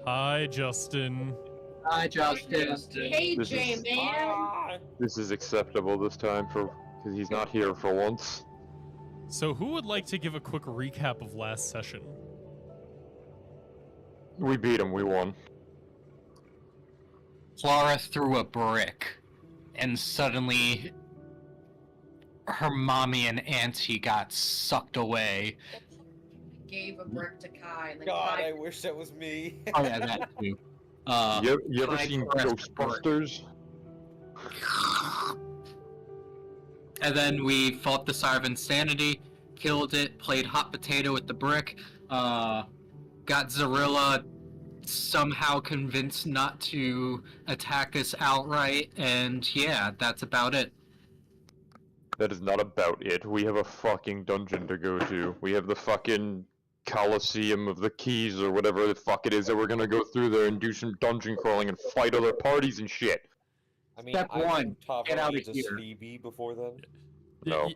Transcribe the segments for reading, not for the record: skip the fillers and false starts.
Hi, Justin. Hi, Justin. Hey, J-Man. This is acceptable this time because he's not here for once. So who would like to give a quick recap of last session? We beat him, we won. Clara threw a brick, and suddenly her mommy and auntie got sucked away. Gave a brick to Kai. And then God, Kai... I wish that was me. Oh yeah, that too. You ever Kai seen pressed Ghostbusters? And then we fought the Sire of Insanity, killed it, played hot potato with the brick, got Zarilla somehow convinced not to attack us outright, and yeah, that's about it. That is not about it. We have a fucking dungeon to go to. We have the fucking Coliseum of the Keys or whatever the fuck it is that we're gonna go through there and do some dungeon crawling and fight other parties and shit. I mean, Step I one, thought get out of a here. sleepy before then. No.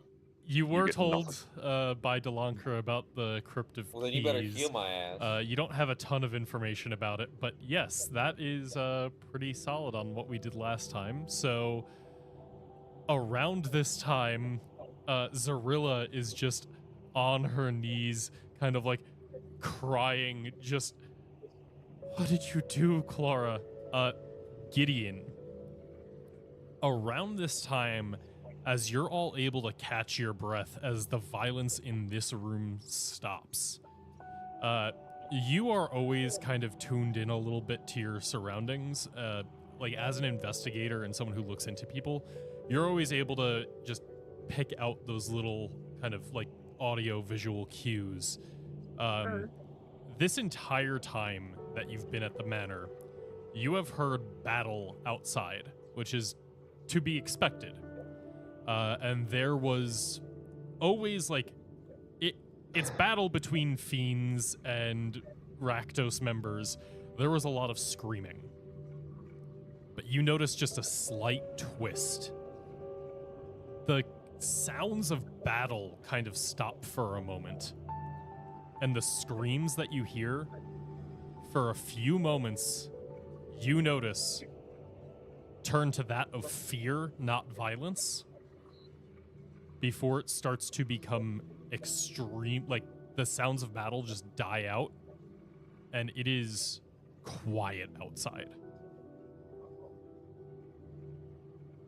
You were get told by Delancre about the Crypt of Well, then Keys. you better heal my ass. You don't have a ton of information about it, but yes, that is pretty solid on what we did last time. So around this time, Zarilla is just on her knees, kind of like crying, just, what did you do, Clara? Gideon. Around this time, as you're all able to catch your breath as the violence in this room stops, you are always kind of tuned in a little bit to your surroundings. Like as an investigator and someone who looks into people, you're always able to just pick out those little kind of like audio visual cues. This entire time that you've been at the manor, you have heard battle outside, which is to be expected. And there was always like it's battle between fiends and Rakdos members. There was a lot of screaming, but you notice just a slight twist. The sounds of battle kind of stop for a moment, and the screams that you hear for a few moments, you notice turn to that of fear, not violence, before it starts to become extreme, like the sounds of battle just die out, and it is quiet outside.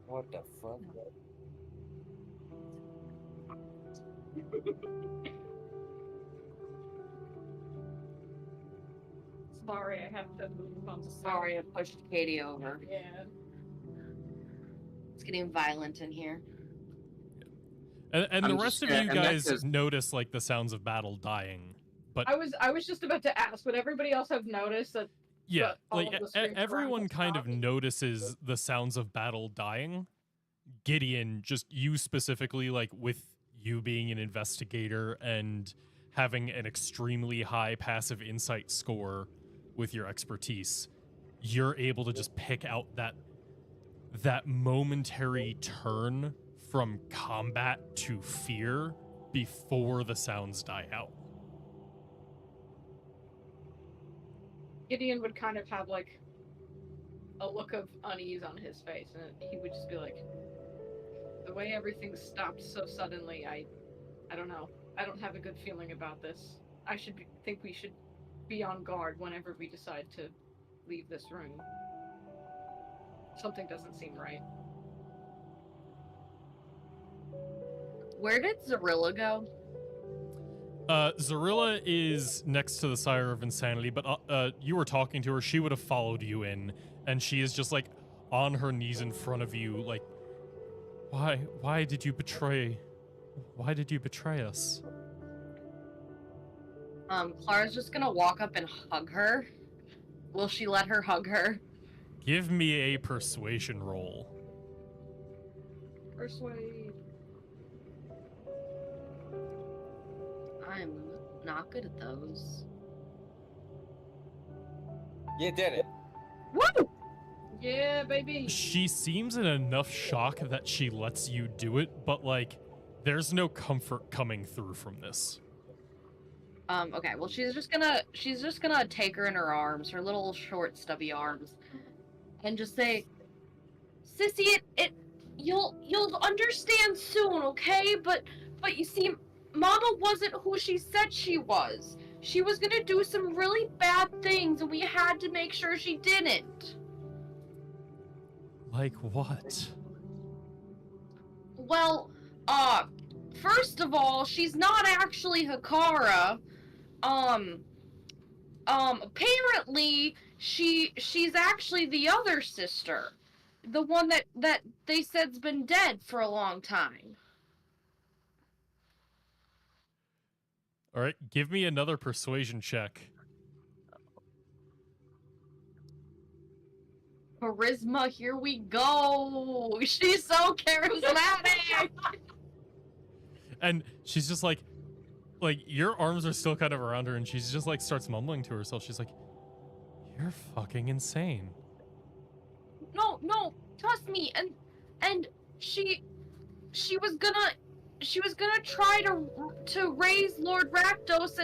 What the fuck? Sorry, I have to move on. Sorry, I pushed Katie over. Yeah. It's getting violent in here. And the rest of you guys notice like the sounds of battle dying, but I was just about to ask, would everybody else have noticed that? yeah, all like of the screams everyone around kind of stopped? notices the sounds of battle dying. Gideon, just you specifically, like with you being an investigator and having an extremely high passive insight score with your expertise, you're able to just pick out that momentary turn from combat to fear before the sounds die out. Gideon would kind of have like a look of unease on his face, and he would just be like, the way everything stopped so suddenly, I don't know. I don't have a good feeling about this. Think we should be on guard whenever we decide to leave this room. Something doesn't seem right. Where did Zarilla go? Zarilla is next to the Sire of Insanity, but you were talking to her. She would have followed you in, and she is just like on her knees in front of you, like, why did you betray? Why did you betray us? Clara's just gonna walk up and hug her. Will she let her hug her? Give me a persuasion roll. Persuade. I'm not good at those. You did it. Woo! Yeah, baby. She seems in enough shock that she lets you do it, but like, there's no comfort coming through from this. Okay, well she's just gonna take her in her arms, her little short stubby arms, and just say, "Sissy, you'll understand soon, okay? But you see, Mama wasn't who she said she was. She was gonna do some really bad things, and we had to make sure she didn't." Like what? Well, first of all, she's not actually Hikara. Apparently, she's actually the other sister. The one that they said's been dead for a long time. All right, give me another persuasion check. Charisma, here we go. She's so charismatic. And she's just like your arms are still kind of around her, and she's just like starts mumbling to herself. She's like, "You're fucking insane." No, trust me. And she was gonna try to raise Lord Rakdos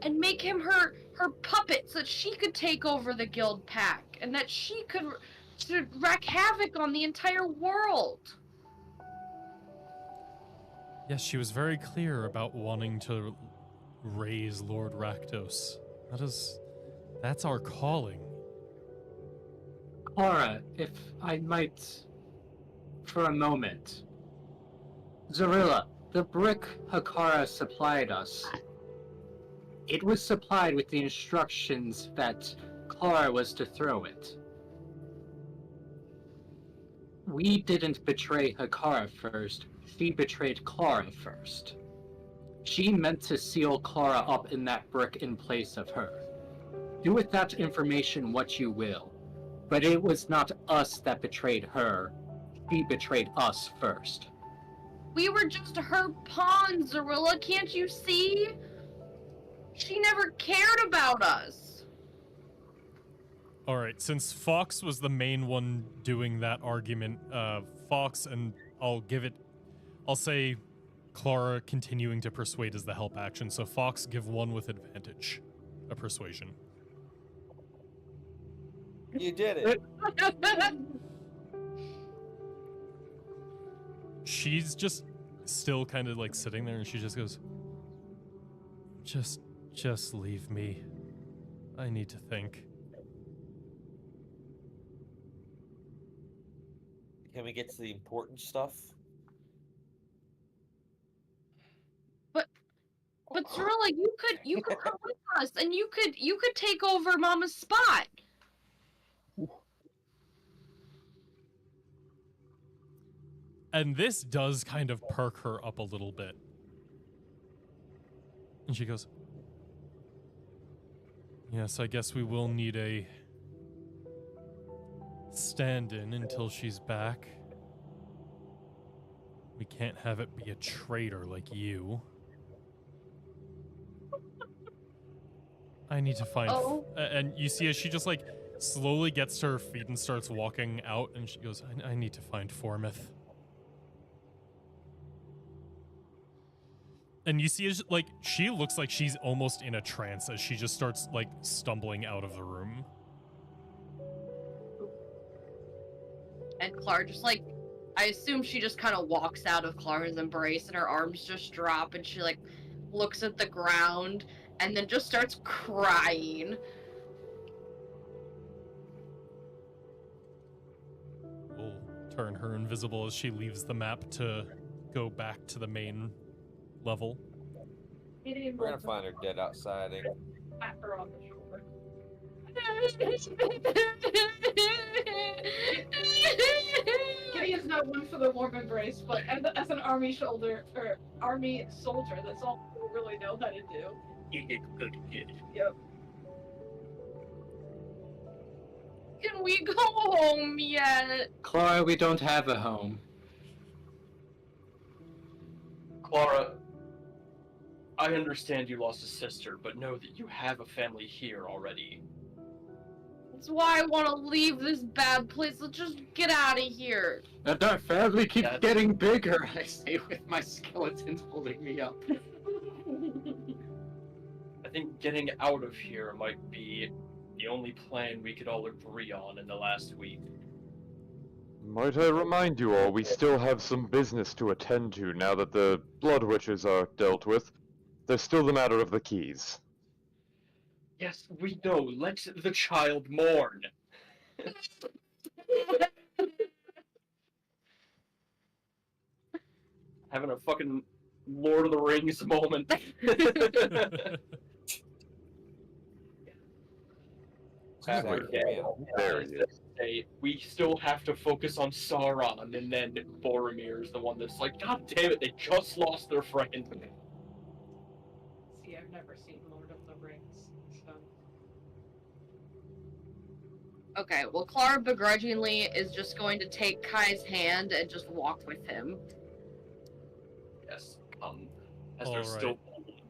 and make him her puppet so that she could take over the guild pack and that she could wreak havoc on the entire world. Yes, she was very clear about wanting to raise Lord Rakdos. That's our calling. Clara, if I might, for a moment. Zarilla, the brick Hikara supplied us. It was supplied with the instructions that Clara was to throw it. We didn't betray Hikara first, she betrayed Clara first. She meant to seal Clara up in that brick in place of her. Do with that information what you will, but it was not us that betrayed her. She betrayed us first. We were just her pawns, Zarilla, can't you see? She never cared about us. All right, since Fox was the main one doing that argument, Fox, and I'll say Clara continuing to persuade is the help action. So Fox, give one with advantage, a persuasion. You did it. She's just still kind of like sitting there, and she just goes, just leave me. I need to think. Can we get to the important stuff? But Zarilla, you could come with us, and you could take over Mama's spot. And this does kind of perk her up a little bit. And she goes, "Yes, I guess we will need a stand-in until she's back. We can't have it be a traitor like you. I need to find..." And you see as she just like slowly gets to her feet and starts walking out, and she goes, I need to find Formith. And you see as like she looks like she's almost in a trance as she just starts like stumbling out of the room. And Clara just like, I assume she just kind of walks out of Clara's embrace and her arms just drop and she like looks at the ground and then just starts crying. We'll turn her invisible as she leaves the map to go back to the main level. We're gonna find her dead outside. Pat her on the shoulder. Gideon's not one for the warm embrace, but as an army soldier, that's all we really know how to do. You did good, kid. Yep. Can we go home yet? Clara, we don't have a home. Clara, I understand you lost a sister, but know that you have a family here already. That's why I want to leave this bad place. Let's just get out of here. And our family keeps getting bigger, I say with my skeletons holding me up. think getting out of here might be the only plan we could all agree on in the last week. Might I remind you all, we still have some business to attend to now that the Blood Witches are dealt with. There's still the matter of the keys. Yes, we know. Let the child mourn. Having a fucking Lord of the Rings moment. Exactly. There he is. Say, we still have to focus on Sauron, and then Boromir's the one that's like, God damn it, they just lost their friend. See, I've never seen Lord of the Rings, so. Okay, well, Clara begrudgingly is just going to take Kai's hand and just walk with him. Yes, as All there's right. still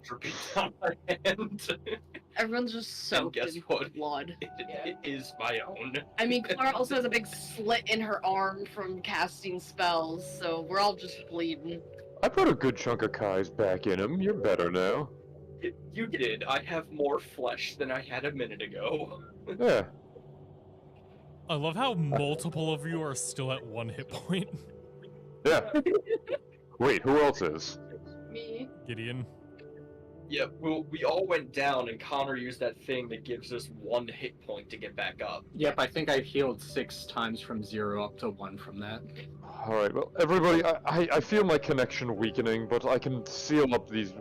dripping down my hand. Everyone's just soaked guess in what? blood. It is my own. I mean, Clara also has a big slit in her arm from casting spells, so we're all just bleeding. I put a good chunk of Kai's back in him. You're better now. You did. I have more flesh than I had a minute ago. Yeah. I love how multiple of you are still at 1 hit point. Yeah. Wait, who else is? Me? Gideon. Yeah, well, we all went down, and Connor used that thing that gives us 1 hit point to get back up. Yep, I think I've healed 6 times from 0 up to 1 from that. Alright, well, everybody, I feel my connection weakening, but I can seal up these,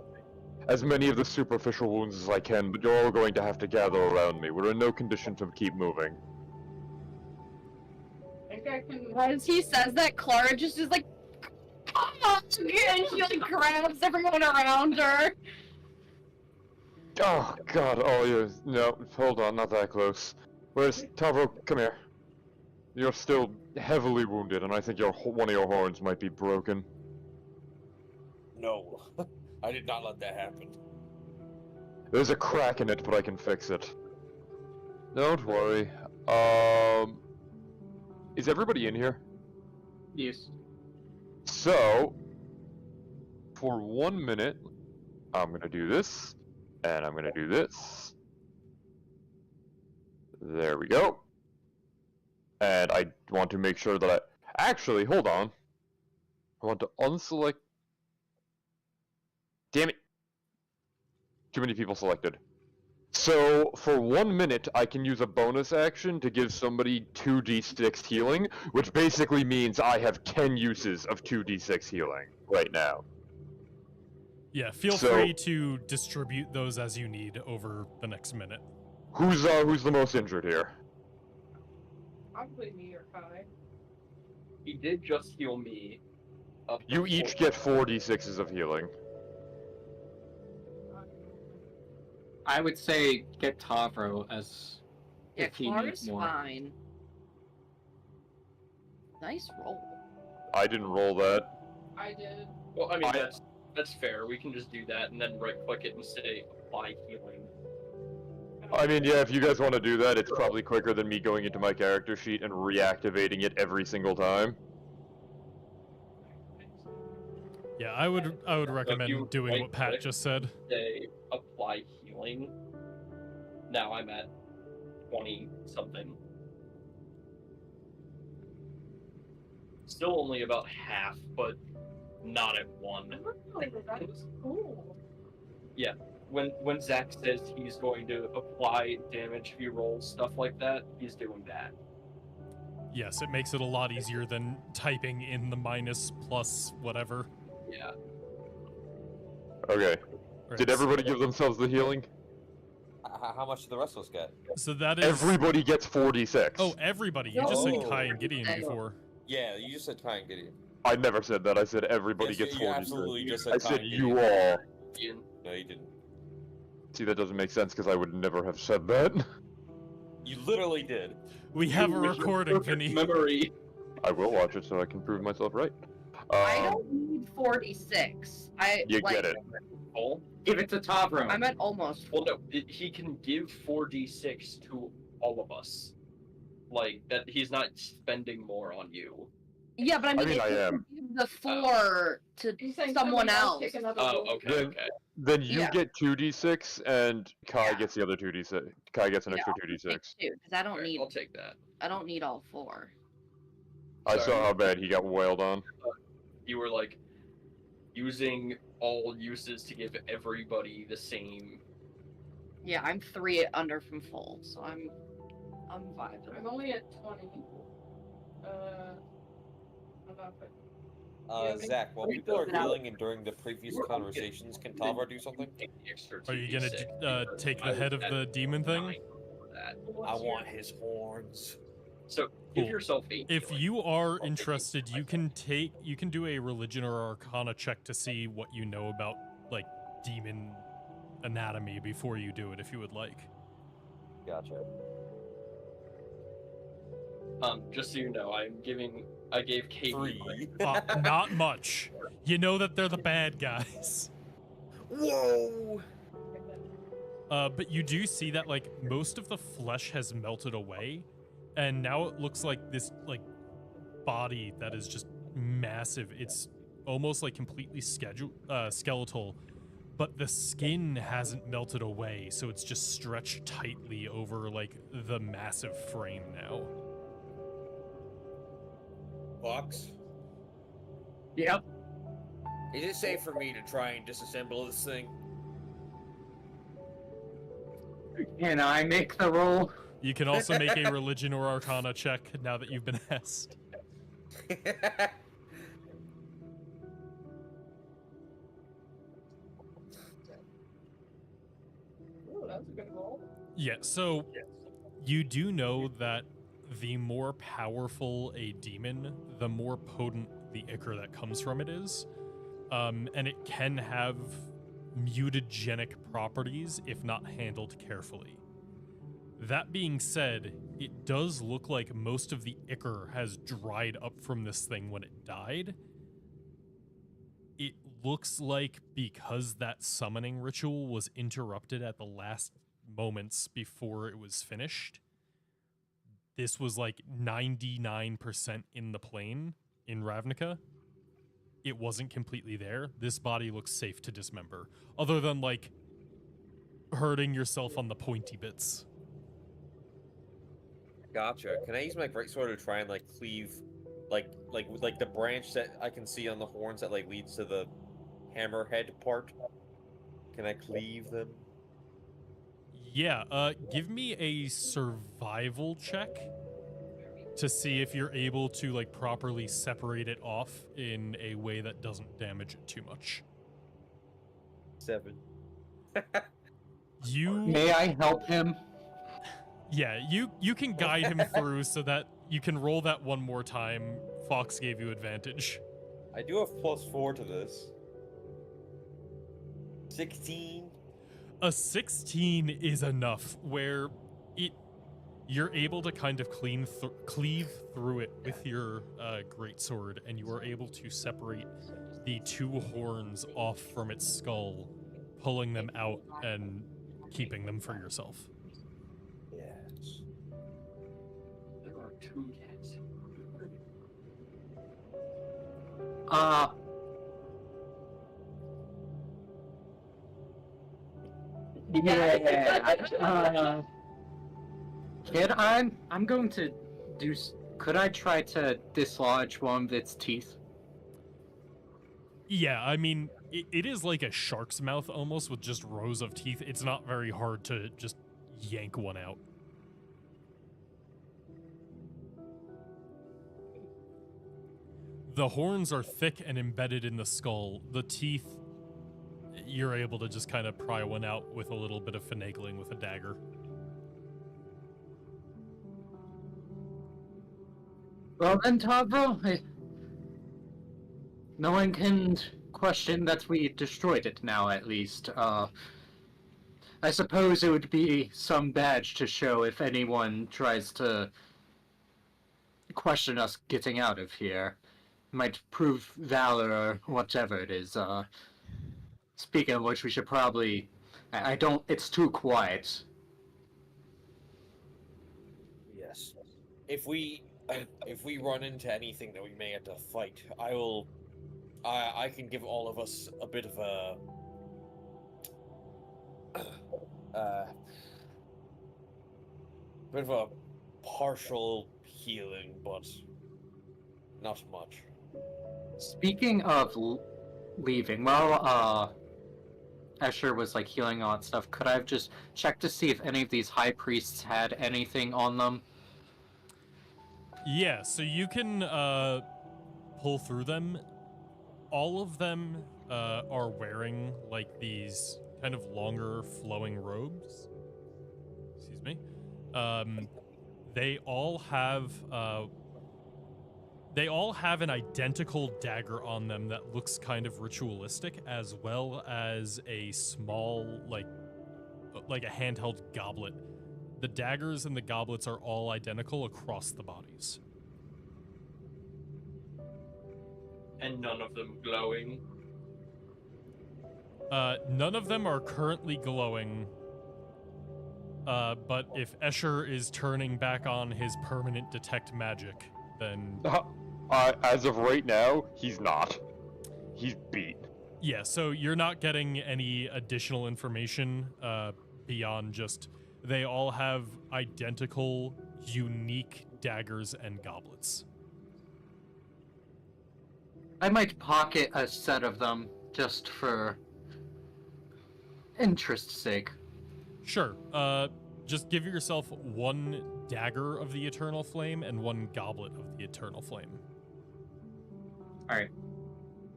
as many of the superficial wounds as I can, but you're all going to have to gather around me. We're in no condition to keep moving. I think I can. As he says that, Clara just is like, come on! And she like grabs everyone around her. Oh, God, oh, yeah, no, hold on, not that close. Where's, Tavro, come here. You're still heavily wounded, and I think one of your horns might be broken. No, I did not let that happen. There's a crack in it, but I can fix it. Don't worry. Is everybody in here? Yes. So, for 1 minute, I'm gonna do this, and I'm gonna do this. There we go. And I want to make sure that actually, hold on. I want to unselect... Damn it! Too many people selected. So, for 1 minute, I can use a bonus action to give somebody 2d6 healing, which basically means I have 10 uses of 2d6 healing right now. Yeah, feel free to distribute those as you need over the next minute. Who's the most injured here? Probably me or Kai. He did just heal me. Up You to each 4. get 4d6s of healing. I would say get Tavro as Yeah, if he Clara's needs more. fine. Nice roll. I didn't roll that. I did. Well, I mean, that's fair. We can just do that and then right-click it and say apply healing. I mean, yeah, if you guys want to do that, it's probably quicker than me going into my character sheet and reactivating it every single time. Yeah, I would you recommend doing what Pat right-click, just said. Say apply healing. Now I'm at 20-something. Still only about half, but not at 1. Really, that was cool. Yeah, when Zach says he's going to apply damage if he rolls stuff like that, he's doing that. Yes, it makes it a lot easier than typing in the minus plus whatever. Yeah. Okay. Right, Did everybody give themselves the healing? How much did the rest of us get? So that is... Everybody gets 4d6. Oh, everybody. You just said Oh. Kai and Gideon before. Yeah, you just said Kai and Gideon. I never said that. I said everybody Yes, gets you 4d6. absolutely just said I Kai said and you Gideon. all. No, you didn't. See, that doesn't make sense because I would never have said that. You literally did. We have a You with your recording, perfect Vinny. memory. I will watch it so I can prove myself right. I don't need 46. You get it. Oh, Give it to Tavro. I'm at almost. well, no, he can give 4d6 to all of us. Like that, he's not spending more on you. Yeah, but I mean, mean, if I you am. give the 4 to He's saying someone somebody else. take another Oh, roll. okay, Then- okay. Then you Yeah. get 2d6, and Kai Yeah. gets the other 2d6. Kai gets an Yeah, extra I'll take 2d6. 2 because I don't Alright, need. I'll take that. I don't need all 4. I Sorry. saw how bad he got wailed on. You were like using all uses to give everybody the same. Yeah, I'm 3 under from full, so I'm vibing. I'm only at 20. I'm not good. Zach, while people are healing and during the previous conversations, can Talvar do something? Are you gonna take the head of the demon thing? I want his horns. So give Cool. yourself 8. If healing. you are interested, you can do a religion or arcana check to see what you know about like demon anatomy before you do it, if you would like. Gotcha. Just so you know, I gave Kate 3. Not much. You know that they're the bad guys. Whoa! But you do see that like most of the flesh has melted away, and now it looks like this like body that is just massive. It's almost like completely skeletal, but the skin hasn't melted away, so it's just stretched tightly over like the massive frame now. Fox, Yep. is it safe for me to try and disassemble this thing? Can I make the roll? You can also make a religion or arcana check now that you've been asked. Ooh, that was a good roll. Yeah, so you do know that the more powerful a demon, the more potent the ichor that comes from it is. And it can have mutagenic properties if not handled carefully. That being said, it does look like most of the ichor has dried up from this thing when it died. It looks like because that summoning ritual was interrupted at the last moments before it was finished, this was like 99% in the plane in Ravnica. It wasn't completely there. This body looks safe to dismember, other than like hurting yourself on the pointy bits. Gotcha. Can I use my greatsword to try and like cleave, like the branch that I can see on the horns that like leads to the hammerhead part? Can I cleave them? Yeah, give me a survival check to see if you're able to like properly separate it off in a way that doesn't damage it too much. 7. May I help him? Yeah, you can guide him through so that you can roll that one more time. Fox gave you advantage. I do have +4 to this. 16. A 16 is enough where you're able to kind of cleave through it with your greatsword, and you are able to separate the 2 horns off from its skull, pulling them out and keeping them for yourself. Yes. There are 2 cats. Yeah. Kid, I'm going to do. Could I try to dislodge one of its teeth? Yeah, I mean, it is like a shark's mouth almost with just rows of teeth. It's not very hard to just yank one out. The horns are thick and embedded in the skull. The teeth, you're able to just kind of pry one out with a little bit of finagling with a dagger. Well then, Tavro, no one can question that we destroyed it now, at least. I suppose it would be some badge to show if anyone tries to question us getting out of here. Might prove valor or whatever it is. Speaking of which, we should probably... I don't... It's too quiet. Yes. If we if we run into anything that we may have to fight, I can give all of us a bit of a bit of a partial healing, but not much. Speaking of leaving, while Escher was like healing all that stuff, could I have just checked to see if any of these high priests had anything on them? Yeah, so you can pull through them. All of them are wearing like these kind of longer flowing robes. Excuse me. They all have an identical dagger on them that looks kind of ritualistic, as well as a small like a handheld goblet. The daggers and the goblets are all identical across the bodies. And none of them glowing. None of them are currently glowing. But if Escher is turning back on his permanent detect magic, then As of right now, he's not. He's beat. yeah. So you're not getting any additional information beyond just they all have identical, unique daggers and goblets. I might pocket a set of them just for interest's sake. Sure. Just give yourself one dagger of the Eternal Flame and one goblet of the Eternal Flame. Alright.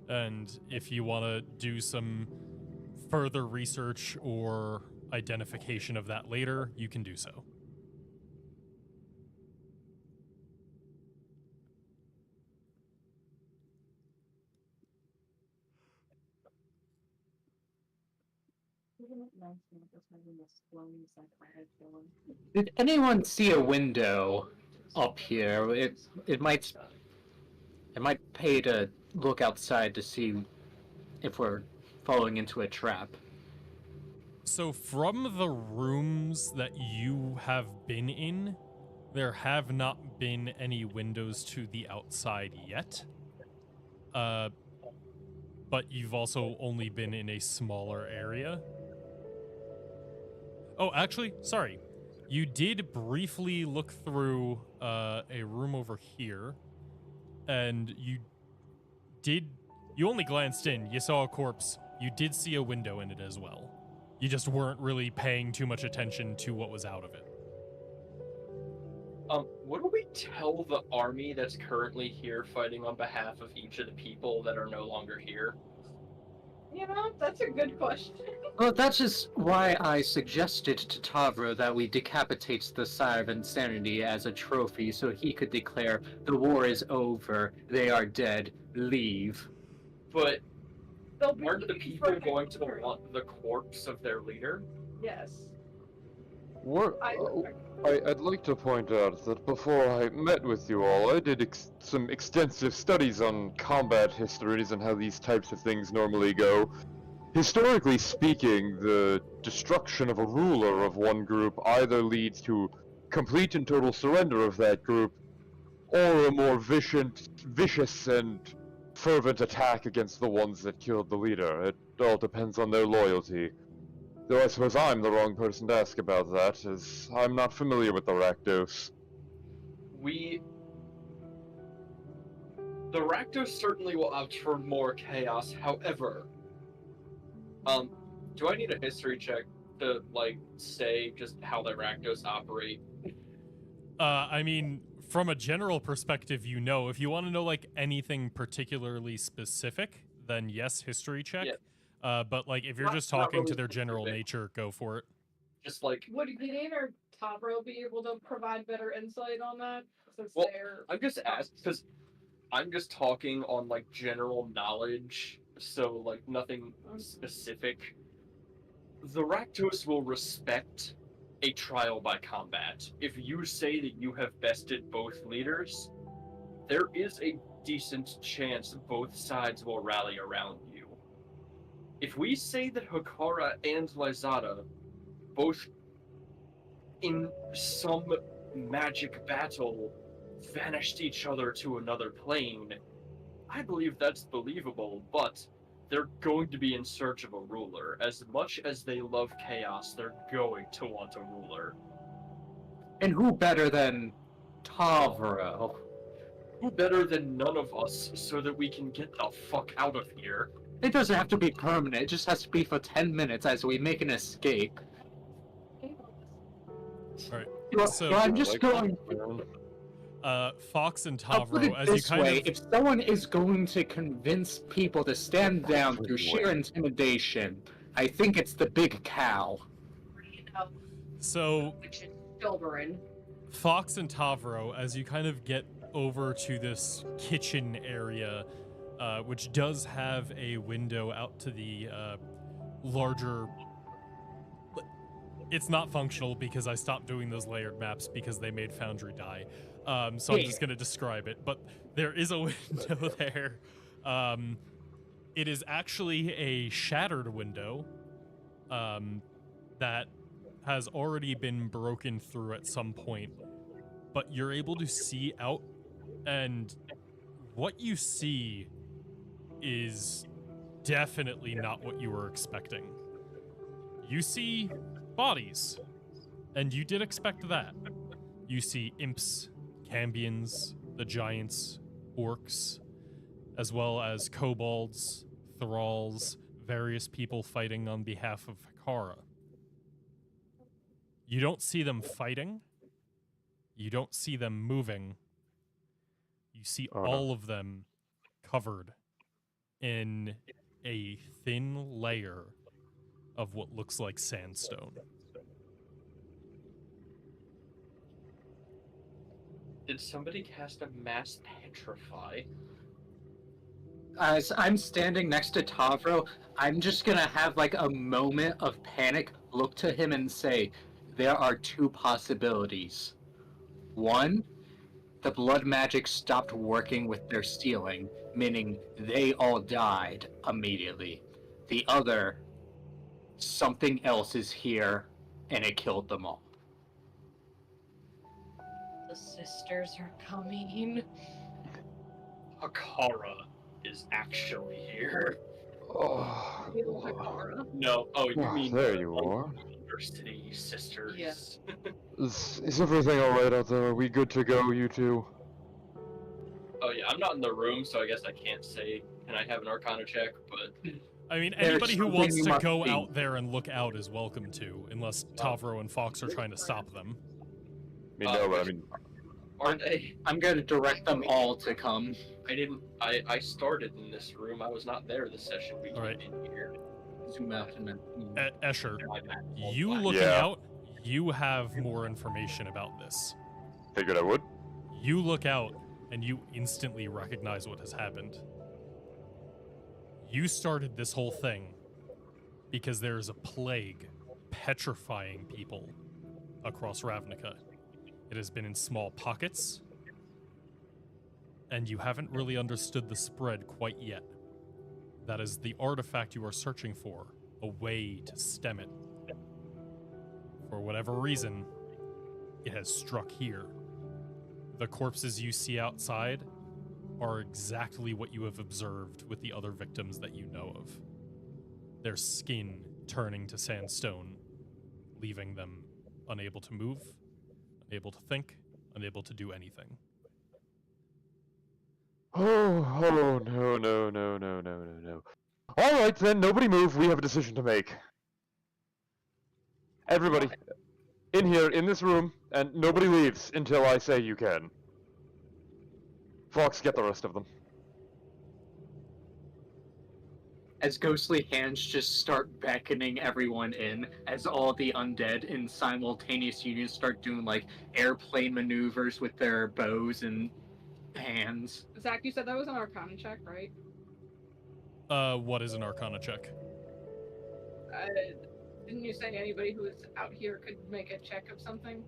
And if you want to do some further research or identification of that later, you can do so. Did anyone see a window up here? It might pay to look outside to see if we're falling into a trap. So from the rooms that you have been in, there have not been any windows to the outside yet. But you've also only been in a smaller area. Oh, actually, sorry. You did briefly look through a room over here, and you only glanced in. You saw a corpse. You did see a window in it as well. You just weren't really paying too much attention to what was out of it. What do we tell the army that's currently here fighting on behalf of each of the people that are no longer here? You know, that's a good question. Well, that's just why I suggested to Tavro that we decapitate the Sire of Insanity as a trophy so he could declare the war is over, they are dead, leave. But They'll be aren't the looking people for going to victory. want the corpse of their leader? Yes. I'd like to point out that before I met with you all, I did some extensive studies on combat histories and how these types of things normally go. Historically speaking, the destruction of a ruler of one group either leads to complete and total surrender of that group, or a more vicious and fervent attack against the ones that killed the leader. It all depends on their loyalty. Though I suppose I'm the wrong person to ask about that, as I'm not familiar with the Rakdos. The Rakdos certainly will opt for more chaos, however... do I need a history check to, like, say just how the Rakdos operate? I mean, from a general perspective, you know. If you want to know, like, anything particularly specific, then yes, history check. Yeah. But, like, if you're Not- just not talking really to their general specific. nature, go for it. Just like, Would Gideon or Tavro be able to provide better insight on that? Since Well, they're... I'm just asking because I'm just talking on like general knowledge, so like nothing specific. The Rakdos will respect a trial by combat. If you say that you have bested both leaders, there is a decent chance both sides will rally around you. If we say that Hikara and Lyzada, both in some magic battle, vanished each other to another plane, I believe that's believable, but they're going to be in search of a ruler. As much as they love chaos, they're going to want a ruler. And who better than Tavro? Who better than none of us so that we can get the fuck out of here? It doesn't have to be permanent, it just has to be for 10 minutes as we make an escape. Alright. Well, So- I'm just Like going... Fox and I'll put it Tavro, as you this kind way, of if someone is going to convince people to stand down through sheer intimidation, I think it's the big cow. so Which is Silverin. Fox and Tavro, as you kind of get over to this kitchen area, which does have a window out to the larger. It's not functional because I stopped doing those layered maps because they made Foundry die. So I'm just going to describe it. But there is a window there. It is actually a shattered window that has already been broken through at some point. But you're able to see out, and what you see is definitely not what you were expecting. You see bodies, and you did expect that. You see imps, Cambions, the giants, orcs, as well as kobolds, thralls, various people fighting on behalf of Hekara. You don't see them fighting. You don't see them moving. You see all of them covered in a thin layer of what looks like sandstone. Did somebody cast a mass petrify? As I'm standing next to Tavro, I'm just gonna have like a moment of panic, look to him and say, there are two possibilities. One, the blood magic stopped working with their stealing, meaning they all died immediately. The other, something else is here and it killed them all. The sisters are coming. Hekara is actually here. Oh, Hekara. No, oh, you mean there the you are. University sisters. Yes. Is everything alright out there? Are we good to go, you two? Oh yeah, I'm not in the room, so I guess I can't say. Can I have an Arcana check? But I mean, There's anybody who something wants you to must go see. out there and look out is welcome to, unless Tavro and Fox are trying to stop them. I mean, no, but I mean, aren't they? I'm gonna direct them all to come. I didn't. I started in this room. I was not there this session. We came Alright. in here. Zoom out and then... Escher, My bad. you looking Yeah. out, you have more information about this. figured I would. You look out, and you instantly recognize what has happened. You started this whole thing because there is a plague petrifying people across Ravnica. It has been in small pockets, and you haven't really understood the spread quite yet. That is the artifact you are searching for, a way to stem it. For whatever reason, it has struck here. The corpses you see outside are exactly what you have observed with the other victims that you know of. Their skin turning to sandstone, leaving them unable to move, unable to think, unable to do anything. Oh, no. Alright then, nobody move, we have a decision to make. Everybody, in here, in this room, and nobody leaves until I say you can. Fox, get the rest of them. As ghostly hands just start beckoning everyone in, as all the undead in simultaneous union start doing like airplane maneuvers with their bows and hands. Zach, you said that was an Arcana check, right? What is an Arcana check? Didn't you say anybody who is out here could make a check of something?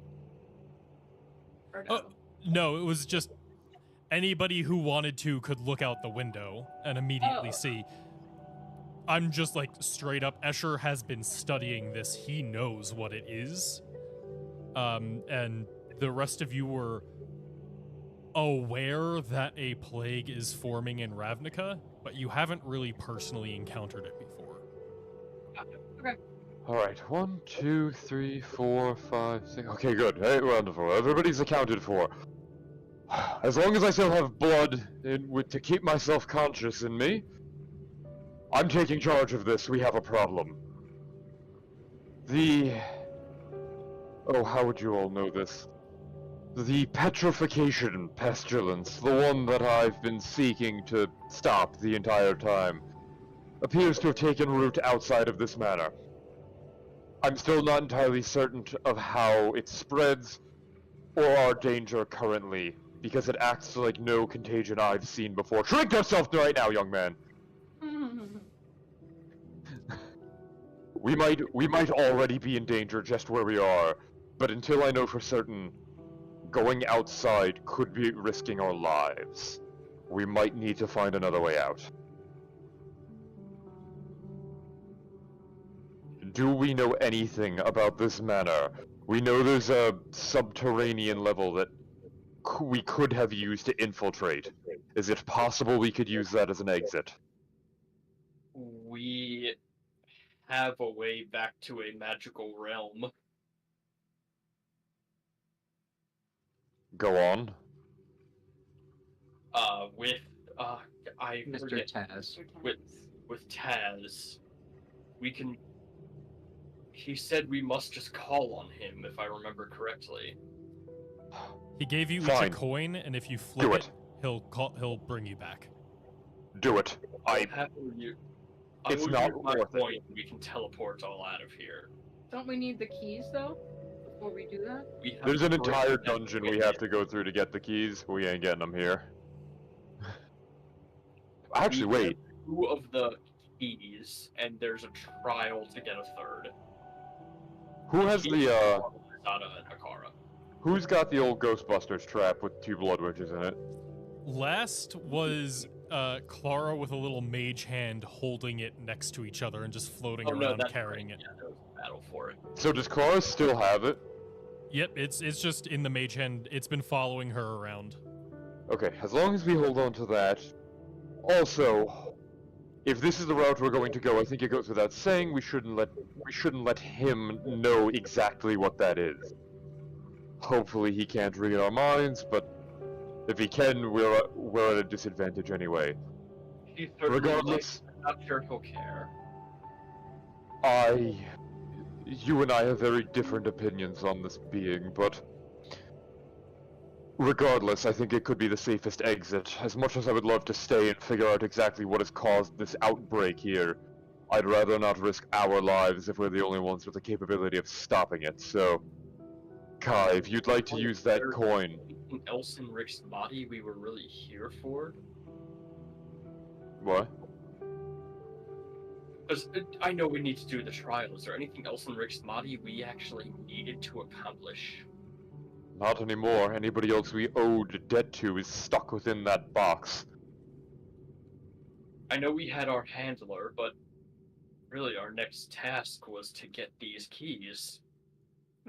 Or no? Oh, no, it was just anybody who wanted to could look out the window and immediately see. I'm just like straight up, Escher has been studying this. He knows what it is. And the rest of you were aware that a plague is forming in Ravnica, but you haven't really personally encountered it before. Alright, 1, 2, 3, 4, 5, 6. Okay, good. Hey, wonderful. Everybody's accounted for. As long as I still have blood to keep myself conscious in me, I'm taking charge of this. We have a problem. Oh, how would you all know this? The petrification pestilence, the one that I've been seeking to stop the entire time, appears to have taken root outside of this manor. I'm still not entirely certain of how it spreads, or our danger currently, because it acts like no contagion I've seen before. Shrink yourself right now, young man! We might already be in danger just where we are, but until I know for certain, going outside could be risking our lives. We might need to find another way out. Do we know anything about this manor? We know there's a subterranean level that we could have used to infiltrate. Is it possible we could use that as an exit? We have a way back to a magical realm. Go on. With I Mr. forget, Taz. with Taz, we can. He said we must just call on him, if I remember correctly. He gave you each Fine. a coin, and if you flip Do it, it. he'll bring you back. Do it. I It's will not use my worth it. coin. We can teleport all out of here. Don't we need the keys though before we do that? We have There's an to entire break that dungeon we gate. have to go through to get the keys. We ain't getting them here. Actually, We have wait. 2 of the keys, and there's a trial to get a third. Who has the, Sada and Hakara. who's got the old Ghostbusters trap with 2 blood witches in it? Last was Clara with a little mage hand holding it next to each other and just floating Oh no, around that's carrying right. it. Yeah, there was a battle for it. So does Clara still have it? Yep, it's just in the mage hand. It's been following her around. Okay, as long as we hold on to that. Also, if this is the route we're going to go, I think it goes without saying we shouldn't let him know exactly what that is. Hopefully he can't read our minds, but if he can, we're at a disadvantage anyway. He certainly Regardless, I'm not sure he'll care. you and I have very different opinions on this being, but regardless, I think it could be the safest exit. As much as I would love to stay and figure out exactly what has caused this outbreak here, I'd rather not risk our lives if we're the only ones with the capability of stopping it, so... Kai, if you'd like to use that coin... Anything else in Rick's body we were really here for? What? Because I know we need to do the trial. Is there anything else in Rick's body we actually needed to accomplish? Not anymore. Anybody else we owed a debt to is stuck within that box. I know we had our handler, but really our next task was to get these keys.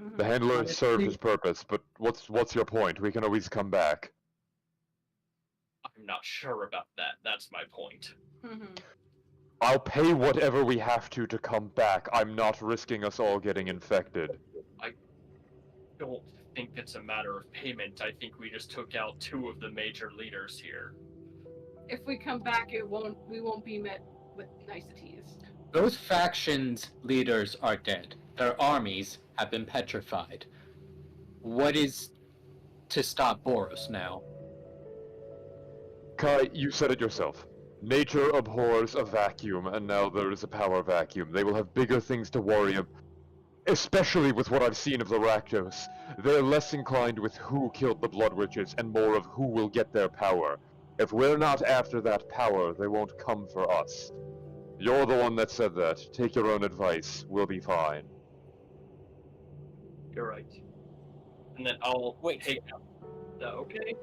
Mm-hmm. The handler has served his purpose, but what's your point? We can always come back. I'm not sure about that. That's my point. Mm-hmm. I'll pay whatever we have to come back. I'm not risking us all getting infected. I don't think it's a matter of payment. I think we just took out 2 of the major leaders here. If we come back, we won't be met with niceties. Those factions' leaders are dead. Their armies have been petrified. What is to stop Boros now? Kai, you said it yourself. Nature abhors a vacuum, and now there is a power vacuum. They will have bigger things to worry about. Especially with what I've seen of the Rakdos. They're less inclined with who killed the Blood Witches, and more of who will get their power. If we're not after that power, they won't come for us. You're the one that said that. Take your own advice. We'll be fine. You're right. And then I'll Wait. take out. Okay.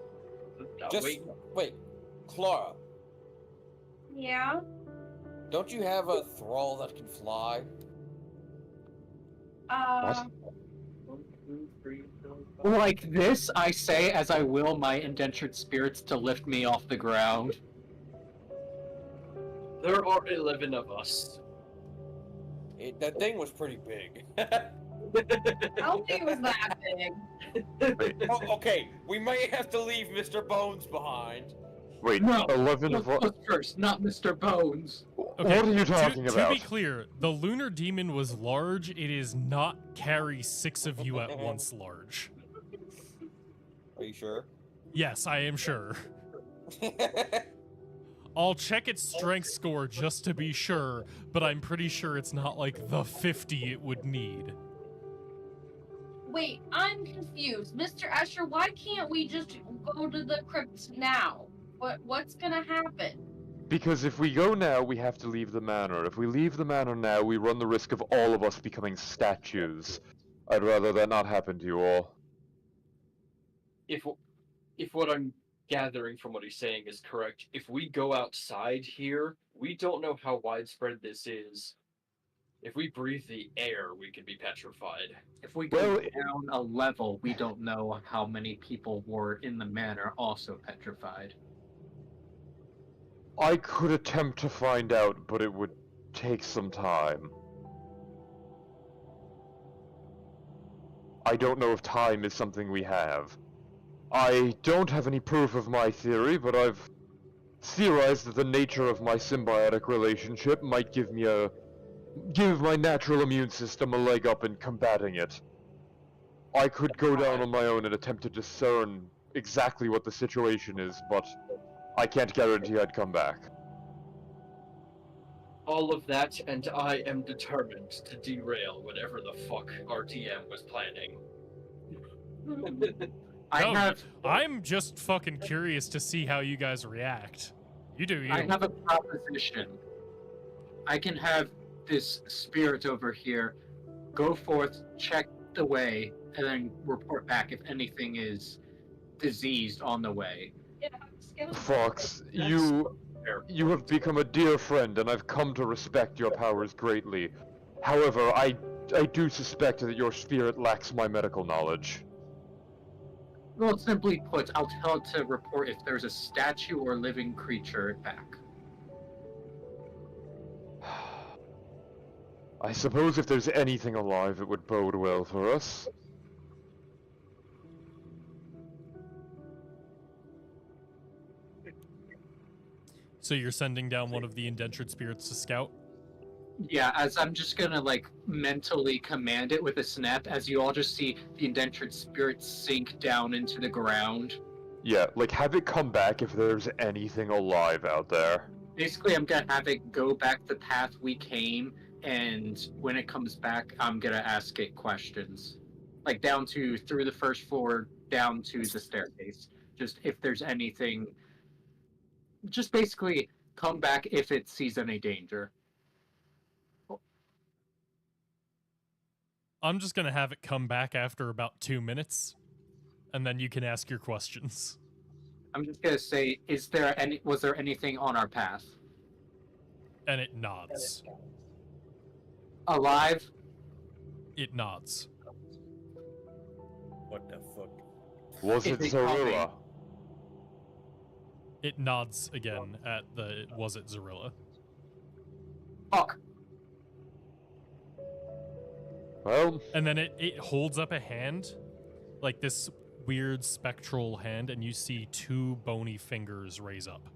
Just wait, Clara. Yeah? Don't you have a thrall that can fly? What? 1, 2, 3, 4, Like this, I say as I will my indentured spirits to lift me off the ground. There are 11 of us. That thing was pretty big. I don't think it was that big. Wait, Oh, okay, we might have to leave Mr. Bones behind. wait, No, 11 Let's of what? first, not Mr. Bones. What are you talking To about? be clear, the lunar demon was large. It is not carry 6 of you at once large. Are you sure? Yes, I am sure. I'll check its strength score just to be sure, but I'm pretty sure it's not like the 50 it would need. Wait, I'm confused. Mr. Escher, why can't we just go to the crypt now? What's gonna happen? Because if we go now, we have to leave the manor. If we leave the manor now, we run the risk of all of us becoming statues. I'd rather that not happen to you all. If what I'm gathering from what he's saying is correct, if we go outside here, we don't know how widespread this is. If we breathe the air, we could be petrified. If we go Well, down a level, we don't know how many people were in the manor also petrified. I could attempt to find out, but it would take some time. I don't know if time is something we have. I don't have any proof of my theory, but I've theorized that the nature of my symbiotic relationship might give my natural immune system a leg up in combating it. I could go down on my own and attempt to discern exactly what the situation is, but I can't guarantee I'd come back. All of that, and I am determined to derail whatever the fuck RTM was planning. I'm just fucking curious to see how you guys react. You do you. I have a proposition. I can have this spirit over here go forth, check the way, and then report back if anything is diseased on the way. Fox, you have become a dear friend, and I've come to respect your powers greatly. However, I do suspect that your spirit lacks my medical knowledge. Well, simply put, I'll tell it to report if there's a statue or living creature back. I suppose if there's anything alive, it would bode well for us. So you're sending down one of the indentured spirits to scout? Yeah, as I'm just gonna, like, mentally command it with a snap, as you all just see the indentured spirit sink down into the ground. Yeah, like, have it come back if there's anything alive out there. Basically, I'm gonna have it go back the path we came, and when it comes back, I'm gonna ask it questions. Like, down to, through the first floor, down to the staircase. Just if there's anything... Just basically, come back if it sees any danger. I'm just gonna have it come back after about 2 minutes, and then you can ask your questions. I'm just gonna say, was there anything on our path? And it nods. Alive? It nods. What the fuck? Was it Is it Zorilla? It nods again at the was it Zorilla? Fuck. Well, And then it holds up a hand, like this weird spectral hand, and you see 2 bony fingers raise up.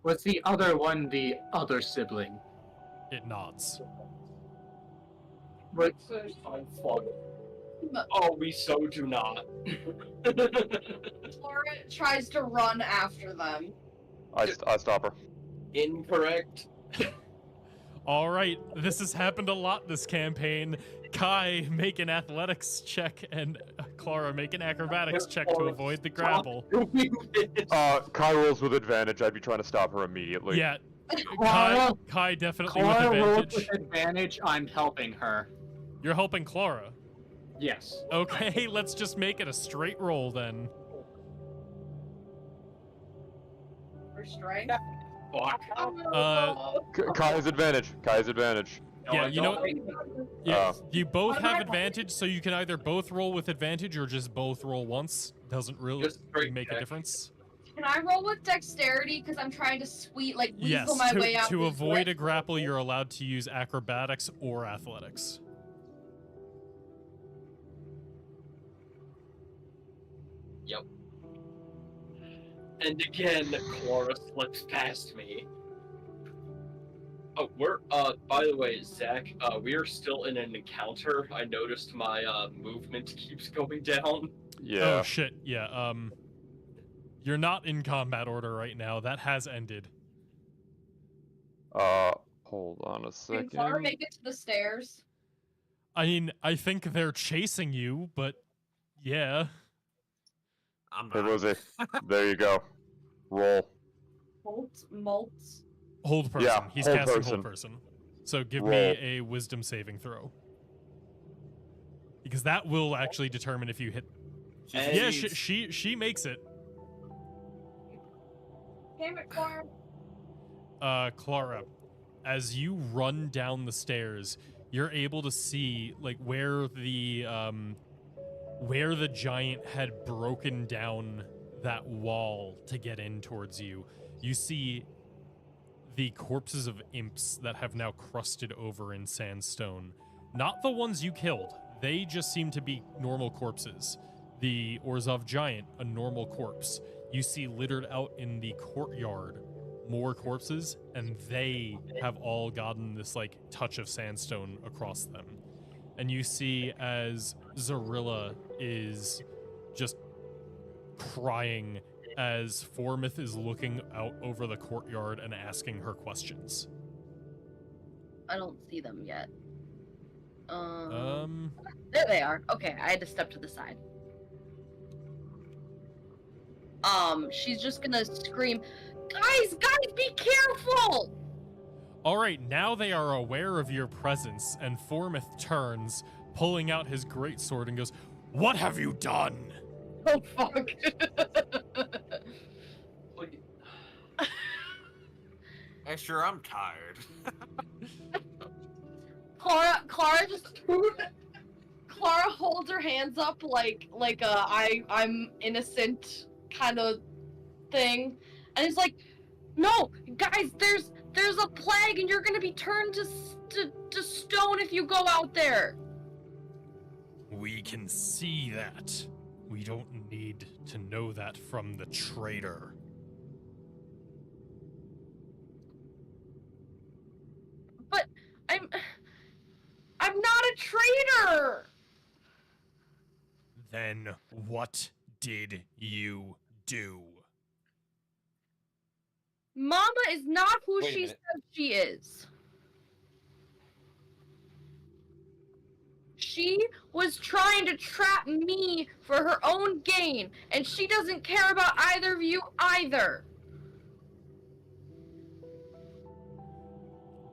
Was the other one the other sibling? It nods. What? I'm fucked. Oh, we so do not. Laura tries to run after them. I stop her. Incorrect. All right, this has happened a lot this campaign. Kai, make an athletics check, and Clara, make an acrobatics check to avoid the grapple. Kai rolls with advantage. I'd be trying to stop her immediately. Yeah, Clara, Kai definitely with Clara rolled advantage. with advantage. I'm helping her. You're helping Clara. Yes. Okay, let's just make it a straight roll then. For strength? Fuck. Uh, Kai's advantage. Kai's advantage. No, Yeah, I you know- don't. Yeah, you both have advantage, so you can either both roll with advantage or just both roll once. Doesn't really Just straight make a check. difference. Can I roll with dexterity? Because I'm trying to weasel Yes, my way out. to of this avoid a grip. grapple, you're allowed to use acrobatics or athletics. And again, Clara slips past me. Oh, by the way, Zach, we are still in an encounter. I noticed my, movement keeps going down. Yeah. Oh shit, yeah, you're not in combat order right now. That has ended. Hold on a Can Clara second. make it to the stairs? I mean, I think they're chasing you, but yeah. I'm It not. was a. There you go. Roll. Maltz. Hold person. Yeah, He's hold casting person. hold person. So give Roll. me a wisdom saving throw. Because that will actually determine if you hit. She Yeah, succeeds. she makes it. Damn it, Clara. Clara, as you run down the stairs, you're able to see like where the giant had broken down that wall to get in towards you. You see the corpses of imps that have now crusted over in sandstone. Not the ones you killed. They just seem to be normal corpses. The Orzhov giant, a normal corpse. You see littered out in the courtyard more corpses, and they have all gotten this like touch of sandstone across them. And you see as Zarilla is just crying as Formith is looking out over the courtyard and asking her questions. I don't see them yet. Um, There they are. Okay, I had to step to the side. She's just gonna scream, guys, be careful! all right, now they are aware of your presence, and Formith turns, pulling out his greatsword and goes, "What have you done?" Oh, fuck. Sure, I'm tired. Clara just Clara holds her hands up like I'm innocent kind of thing, and it's like, no, guys, there's a plague, and you're gonna be turned to stone if you go out there. We can see that. We don't need to know that from the traitor. But I'm not a traitor. Then what did you do? Mama is not who Wait a she minute. says she is. She was trying to trap me for her own gain, and she doesn't care about either of you either.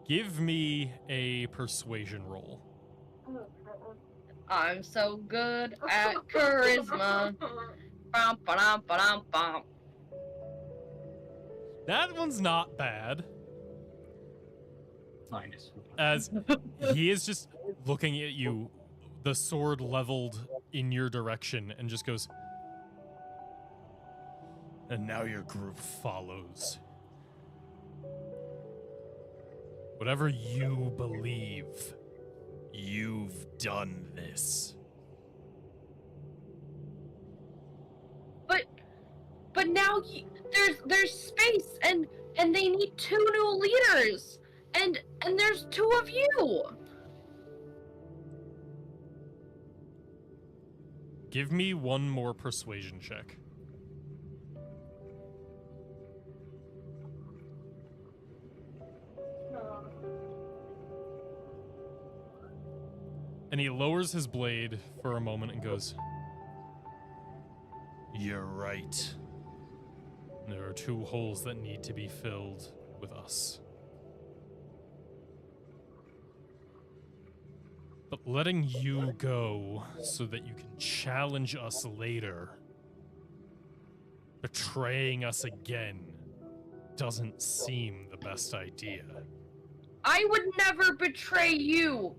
Give me a persuasion roll. I'm so good at charisma. Bum, ba-dum, ba-dum, bum. That one's not bad. Minus. As he is just looking at you, the sword leveled in your direction, and just goes, "And now your group follows. Whatever you believe, you've done this." But now there's space, and they need 2 new leaders, and there's 2 of you. Give me one more persuasion check. And he lowers his blade for a moment and goes, "You're right. There are 2 holes that need to be filled with us. But letting you go so that you can challenge us later, betraying us again, doesn't seem the best idea." I would never betray you.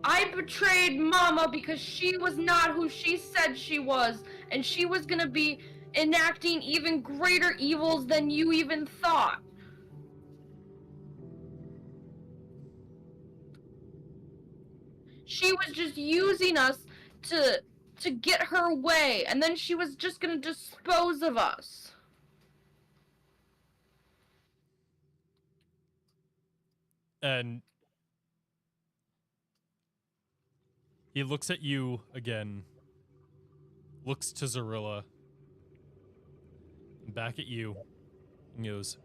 I betrayed Mama because she was not who she said she was, and she was gonna be enacting even greater evils than you even thought. She was just using us to get her way, and then she was just gonna dispose of us. And he looks at you again, looks to Zarilla, back at you, and goes,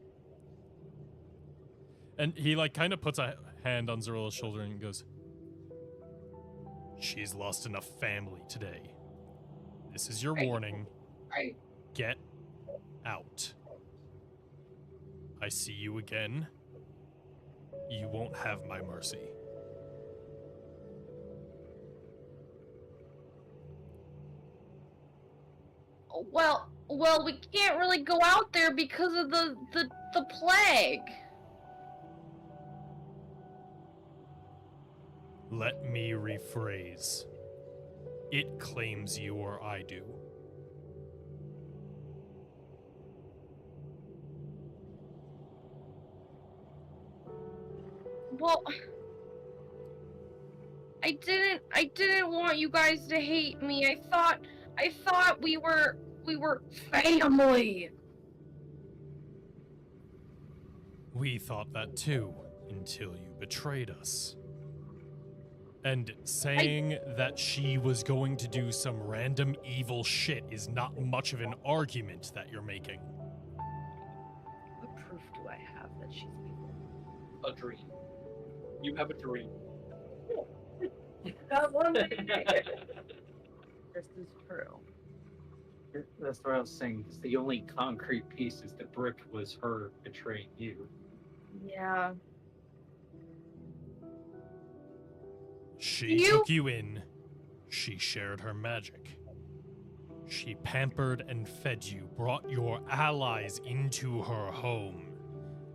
and he like kind of puts a hand on Zarilla's shoulder and goes, she's lost enough family today. This is your warning. Right. Get out. I see you again. You won't have my mercy. Well, we can't really go out there because of the plague. Let me rephrase. It claims you or I do. Well, I didn't want you guys to hate me. I thought we were family. We thought that too, until you betrayed us. And saying that she was going to do some random evil shit is not much of an argument that you're making. What proof do I have that she's evil? A dream. You have a dream. That one. This is true. That's what I was saying. 'Cause the only concrete piece is the brick was her betraying you. Yeah. She took you in. She shared her magic. She pampered and fed you, brought your allies into her home,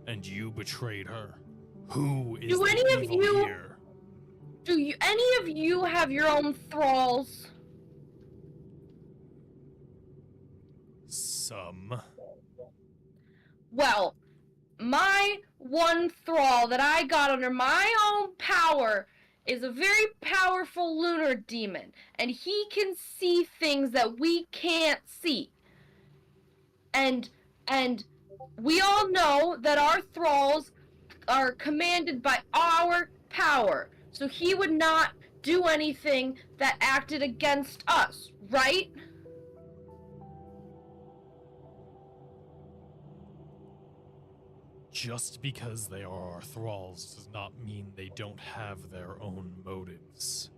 and you betrayed her. Who is the evil here? Do any of you have your own thralls? Some. Well, my one thrall that I got under my own power is a very powerful lunar demon, and he can see things that we can't see. And we all know that our thralls are commanded by our power, so he would not do anything that acted against us, right? Just because they are our thralls does not mean they don't have their own motives.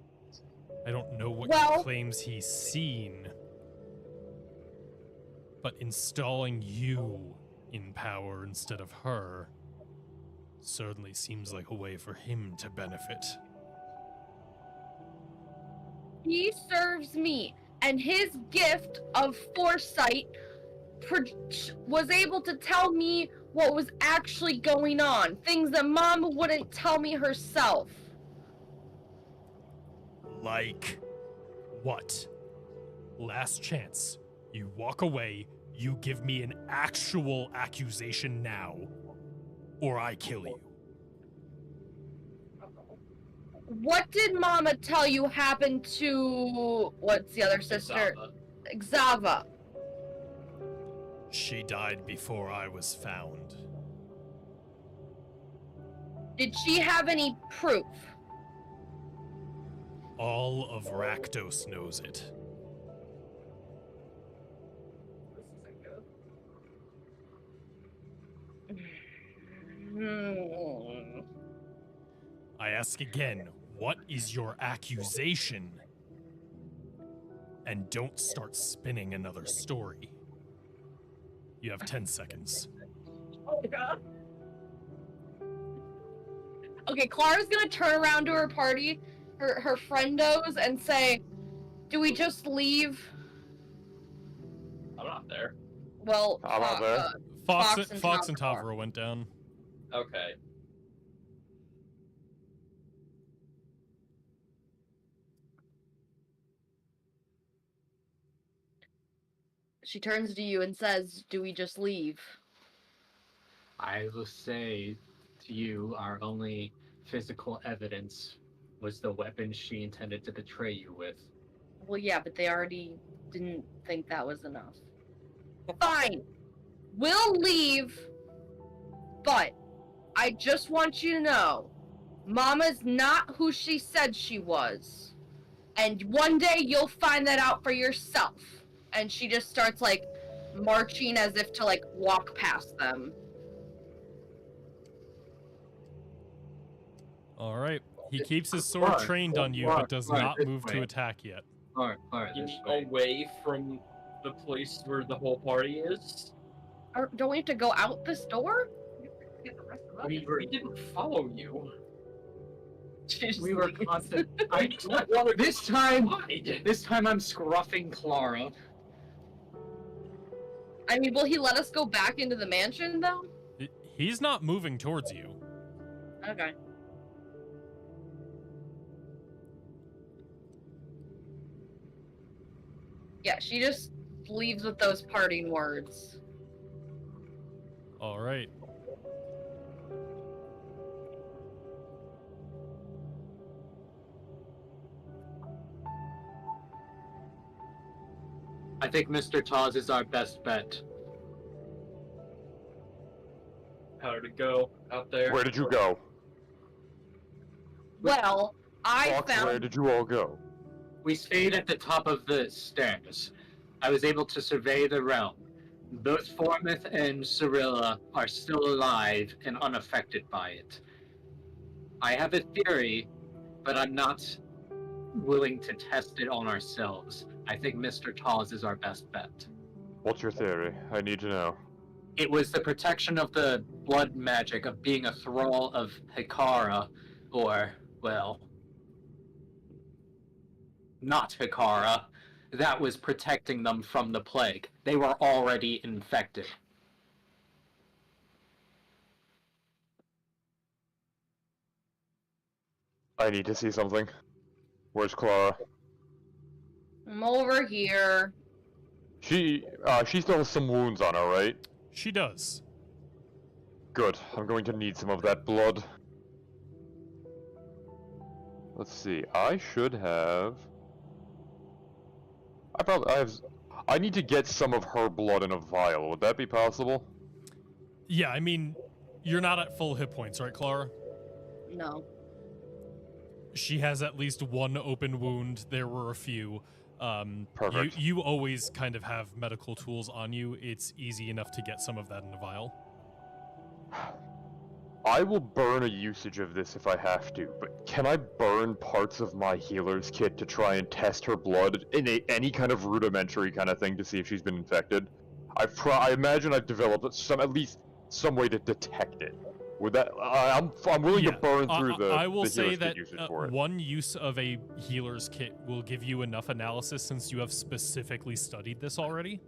I don't know what he claims he's seen, but installing you in power instead of her certainly seems like a way for him to benefit. He serves me, and his gift of foresight was able to tell me what was actually going on, things that Mama wouldn't tell me herself. Like what? Last chance. You walk away, you give me an actual accusation now, or I kill you. What did Mama tell you happened to, what's the other sister? Xava. She died before I was found. Did she have any proof? All of Rakdos knows it. I ask again, what is your accusation? And don't start spinning another story. You have 10 seconds. Oh god. Okay, Clara's gonna turn around to her party, her friendos, and say, do we just leave? I'm not there. Well, I'm not there. Fox and Tavra went down. Okay. She turns to you and says, "Do we just leave?" I will say to you, our only physical evidence was the weapon she intended to betray you with. Well, yeah, but they already didn't think that was enough. Fine. We'll leave, but I just want you to know, Mama's not who she said she was. And one day you'll find that out for yourself. And she just starts, like, marching as if to, like, walk past them. All right. He keeps his sword Alright, trained on you, but does alright, not this move to way. attack yet. Alright, this way. Away from the place where the whole party is. Don't we have to go out this door? We didn't follow you. We were constant. I don't want to This time I'm scruffing Clara. I mean, will he let us go back into the mansion, though? He's not moving towards you. Okay. Yeah, she just leaves with those parting words. All right. I think Mr. Taz is our best bet. How did it go out there? Where did you go? Well, I Fox, where found... did you all go? We stayed at the top of the stairs. I was able to survey the realm. Both Formith and Cirilla are still alive and unaffected by it. I have a theory, but I'm not willing to test it on ourselves. I think Mr. Taz is our best bet. What's your theory? I need to know. It was the protection of the blood magic of being a thrall of Hikara, or, well, not Hikara. That was protecting them from the plague. They were already infected. I need to see something. Where's Clara? I'm over here. She still has some wounds on her, right? She does. Good. I'm going to need some of that blood. Let's see. I should have... I need to get some of her blood in a vial. Would that be possible? Yeah, I mean, you're not at full hit points, right, Clara? No. She has at least one open wound. There were a few. Perfect. You always kind of have medical tools on you. It's easy enough to get some of that in a vial. I will burn a usage of this if I have to, but can I burn parts of my healer's kit to try and test her blood in any kind of rudimentary kind of thing to see if she's been infected? I imagine I've developed at least some way to detect it. Would that? I'm willing to burn through the. I will the say healer's kit that usage for it. one use of a healer's kit will give you enough analysis since you have specifically studied this already.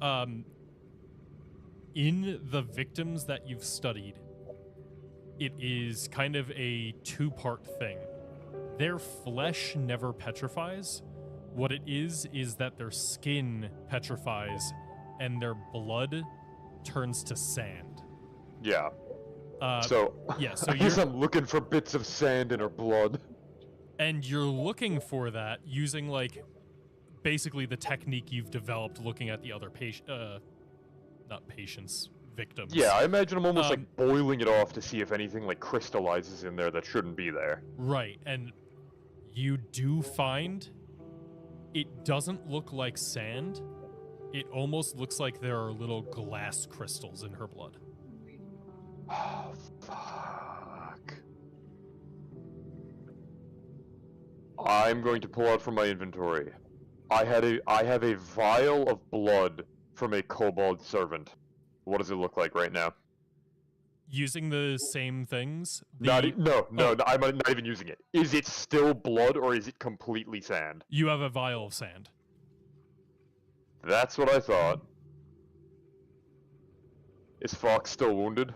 In the victims that you've studied, it is kind of a two-part thing. Their flesh never petrifies. What it is that their skin petrifies and their blood turns to sand. Yeah. So I guess I'm looking for bits of sand in her blood. And you're looking for that using, like, basically the technique you've developed looking at the other victims. Yeah, I imagine I'm almost like boiling it off to see if anything like crystallizes in there that shouldn't be there. Right, and you do find it doesn't look like sand. It almost looks like there are little glass crystals in her blood. Oh, fuck. I'm going to pull out from my inventory. I have a vial of blood from a kobold servant. What does it look like right now? Using the same things? No, I'm not even using it. Is it still blood or is it completely sand? You have a vial of sand. That's what I thought. Is Fox still wounded?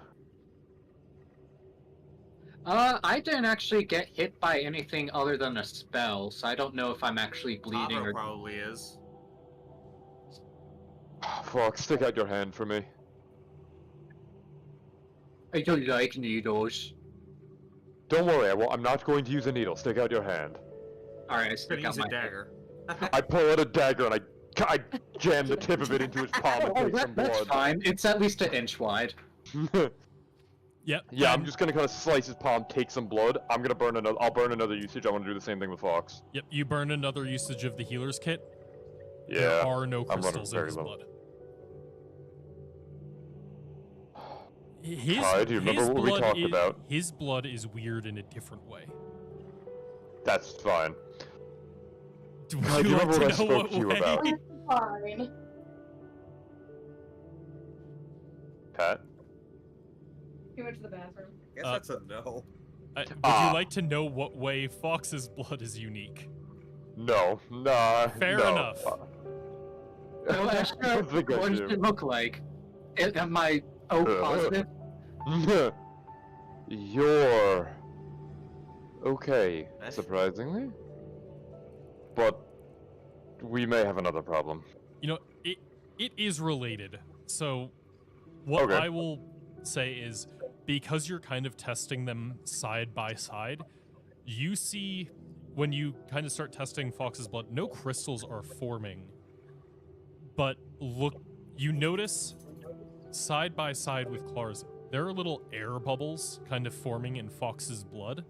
I didn't actually get hit by anything other than a spell, so I don't know if I'm actually bleeding Pablo or... probably is. fuck, stick out your hand for me. I don't like needles. Don't worry, I'm not going to use a needle. Stick out your hand. Alright, I Could stick out use a my dagger. I pull out a dagger and I jam the tip of it into his palm and Oh, take some that's blood. fine. It's at least an inch wide. Yep. Yeah, I'm and- just gonna kind of slice his palm, take some blood. I'll burn another usage. I want to do the same thing with Fox. Yep, you burn another usage of the healer's kit. Yeah. There are no I'm running crystals in very his low. blood. His, Kai, do you remember his what we blood talked is, about? His blood is weird in a different way. That's fine. Would Kai, do you remember like what I to know spoke to you way? about? Fine. Pat? He went to the bathroom. Guess Uh, that's a no. Would Ah. you like to know what way Fox's blood is unique? No. Nah. Fair no. enough. So, I Esther, don't think I what does do. it look like? Am I O positive? You're okay, That's- surprisingly. But we may have another problem. You know, it is related. So what Okay. I will say is, because you're kind of testing them side by side, you see when you kind of start testing Fox's blood, no crystals are forming. But look, you notice side by side with Clara's, there are little air bubbles kind of forming in Fox's blood.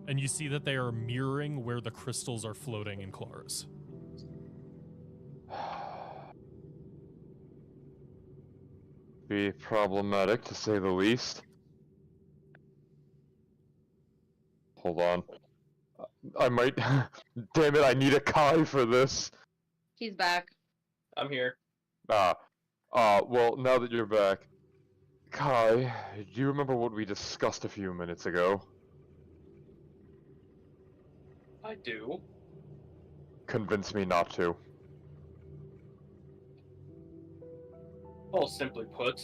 And you see that they are mirroring where the crystals are floating in Clara's. Be problematic, to say the least. Hold on. I might... Damn it, I need a Kai for this. He's back. I'm here. Well, now that you're back, Kai, do you remember what we discussed a few minutes ago? I do. Convince me not to. Well, simply put,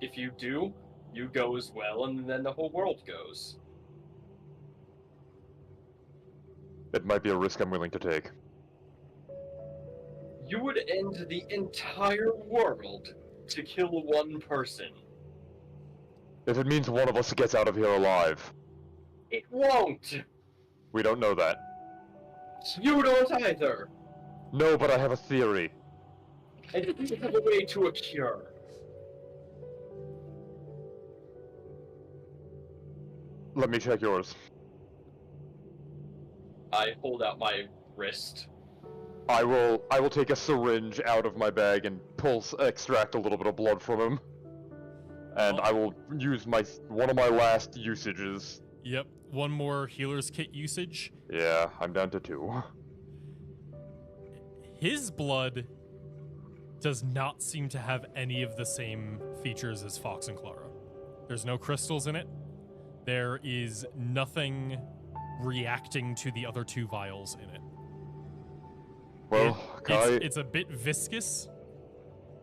if you do, you go as well, and then the whole world goes. It might be a risk I'm willing to take. You would end the entire world to kill one person. If it means one of us gets out of here alive. It won't! We don't know that. You don't either! No, but I have a theory. And you have a way to a cure. Let me check yours. I hold out my wrist. I will take a syringe out of my bag and extract a little bit of blood from him. And I will use one of my last usages. Yep, one more healer's kit usage. Yeah, I'm down to 2. His blood does not seem to have any of the same features as Fox and Clara. There's no crystals in it. There is nothing reacting to the other 2 vials in it. Well, Kai, It's a bit viscous,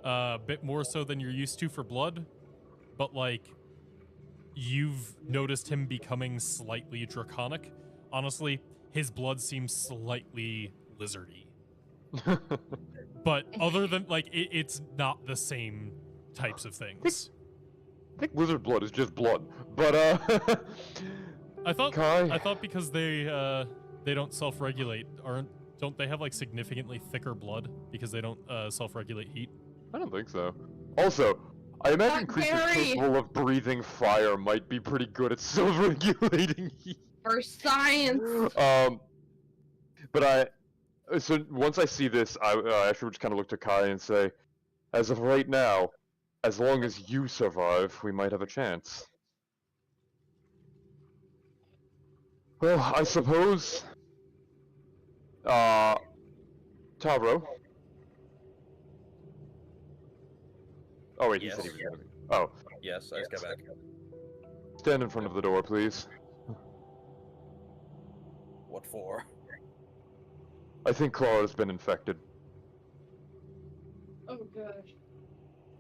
a bit more so than you're used to for blood, but like, you've noticed him becoming slightly draconic. Honestly, his blood seems slightly lizardy. But other than, like, it's not the same types of things. I think lizard blood is just blood. But I thought Kai, because they don't self-regulate, don't they have like significantly thicker blood because they don't self-regulate heat? I don't think so. Also, I imagine Not creatures Gary! capable of breathing fire might be pretty good at self-regulating heat. For science. But so once I see this, I actually would just kind of look to Kai and say, as of right now, as long as you survive, we might have a chance. Well, I suppose. Tavro. Oh wait, he Yes. said he was gonna be. Oh, Yes, I just got back. stand in front of the door, please. What for? I think Clara's been infected. Oh gosh.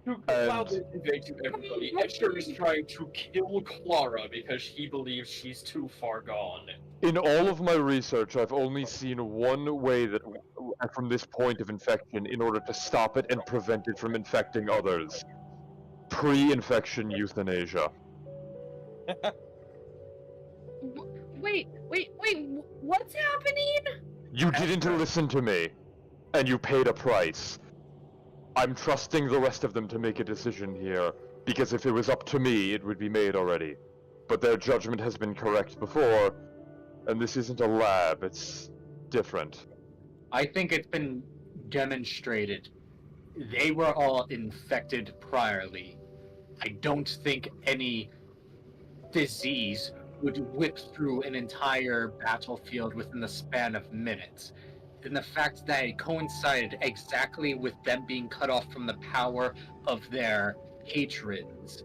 To loudly convey to everybody, Esther is trying to kill Clara because he believes she's too far gone. In all of my research, I've only seen one way that from this point of infection in order to stop it and prevent it from infecting others. Pre-infection euthanasia. Wait, what's happening? You didn't listen to me, and you paid a price. I'm trusting the rest of them to make a decision here, because if it was up to me, it would be made already. But their judgment has been correct before, and this isn't a lab, it's different. I think it's been demonstrated. They were all infected priorly. I don't think any disease would whip through an entire battlefield within the span of minutes. And the fact that it coincided exactly with them being cut off from the power of their patrons.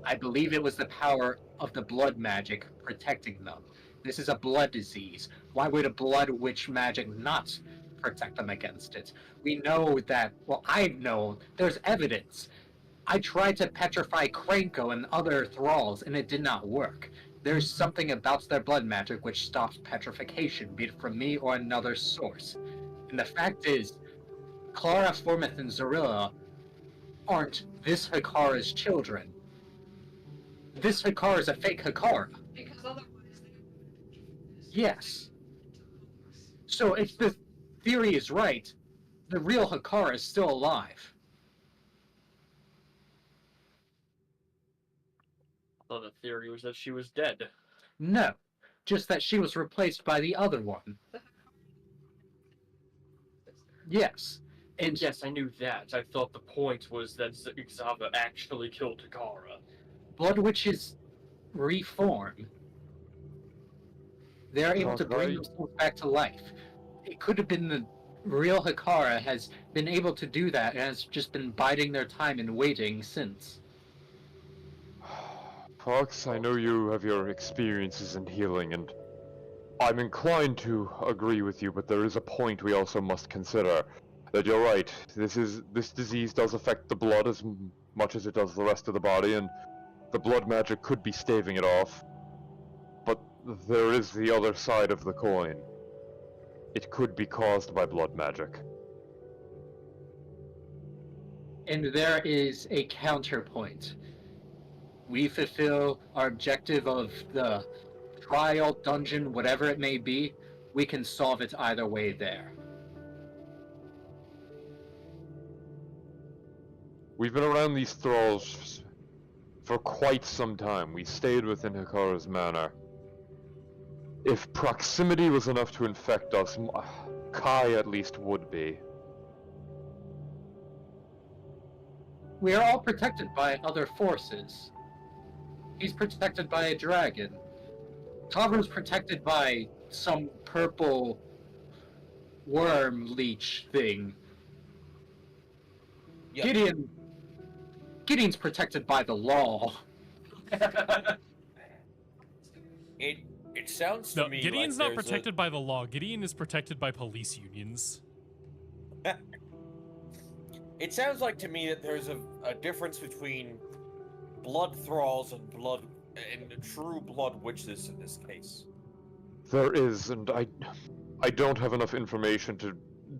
I believe it was the power of the blood magic protecting them. This is a blood disease. Why would a blood witch magic not protect them against it? We know that, well, I know, there's evidence. I tried to petrify Krenko and other thralls, and it did not work. There's something about their blood magic which stops petrification, be it from me or another source. And the fact is, Clara, Formith, and Zarilla aren't this Hikara's children. This Hikara is a fake Hikara. Because otherwise Yes. So if the theory is right, the real Hikara is still alive. So the theory was that she was dead. No, just that she was replaced by the other one. Yes. And yes, I knew that. I thought the point was that Xava actually killed Takara. Blood witches reform. They're able to bring themselves back to life. It could have been the real Hikara has been able to do that and has just been biding their time and waiting since. Fox, I know you have your experiences in healing, and I'm inclined to agree with you, but there is a point we also must consider. That you're right, this disease does affect the blood as much as it does the rest of the body, and the blood magic could be staving it off. But there is the other side of the coin. It could be caused by blood magic. And there is a counterpoint. We fulfill our objective of the trial, dungeon, whatever it may be, we can solve it either way there. We've been around these thralls for quite some time. We stayed within Hikara's manor. If proximity was enough to infect us, Kai at least would be. We are all protected by other forces. He's protected by a dragon. Tavro's protected by some purple worm leech thing. Yep. Gideon's protected by the law. It sounds to me Gideon's like not protected by the law. Gideon is protected by police unions. It sounds like to me that there's a difference between blood thralls and true blood witches in this case. There is, and I don't have enough information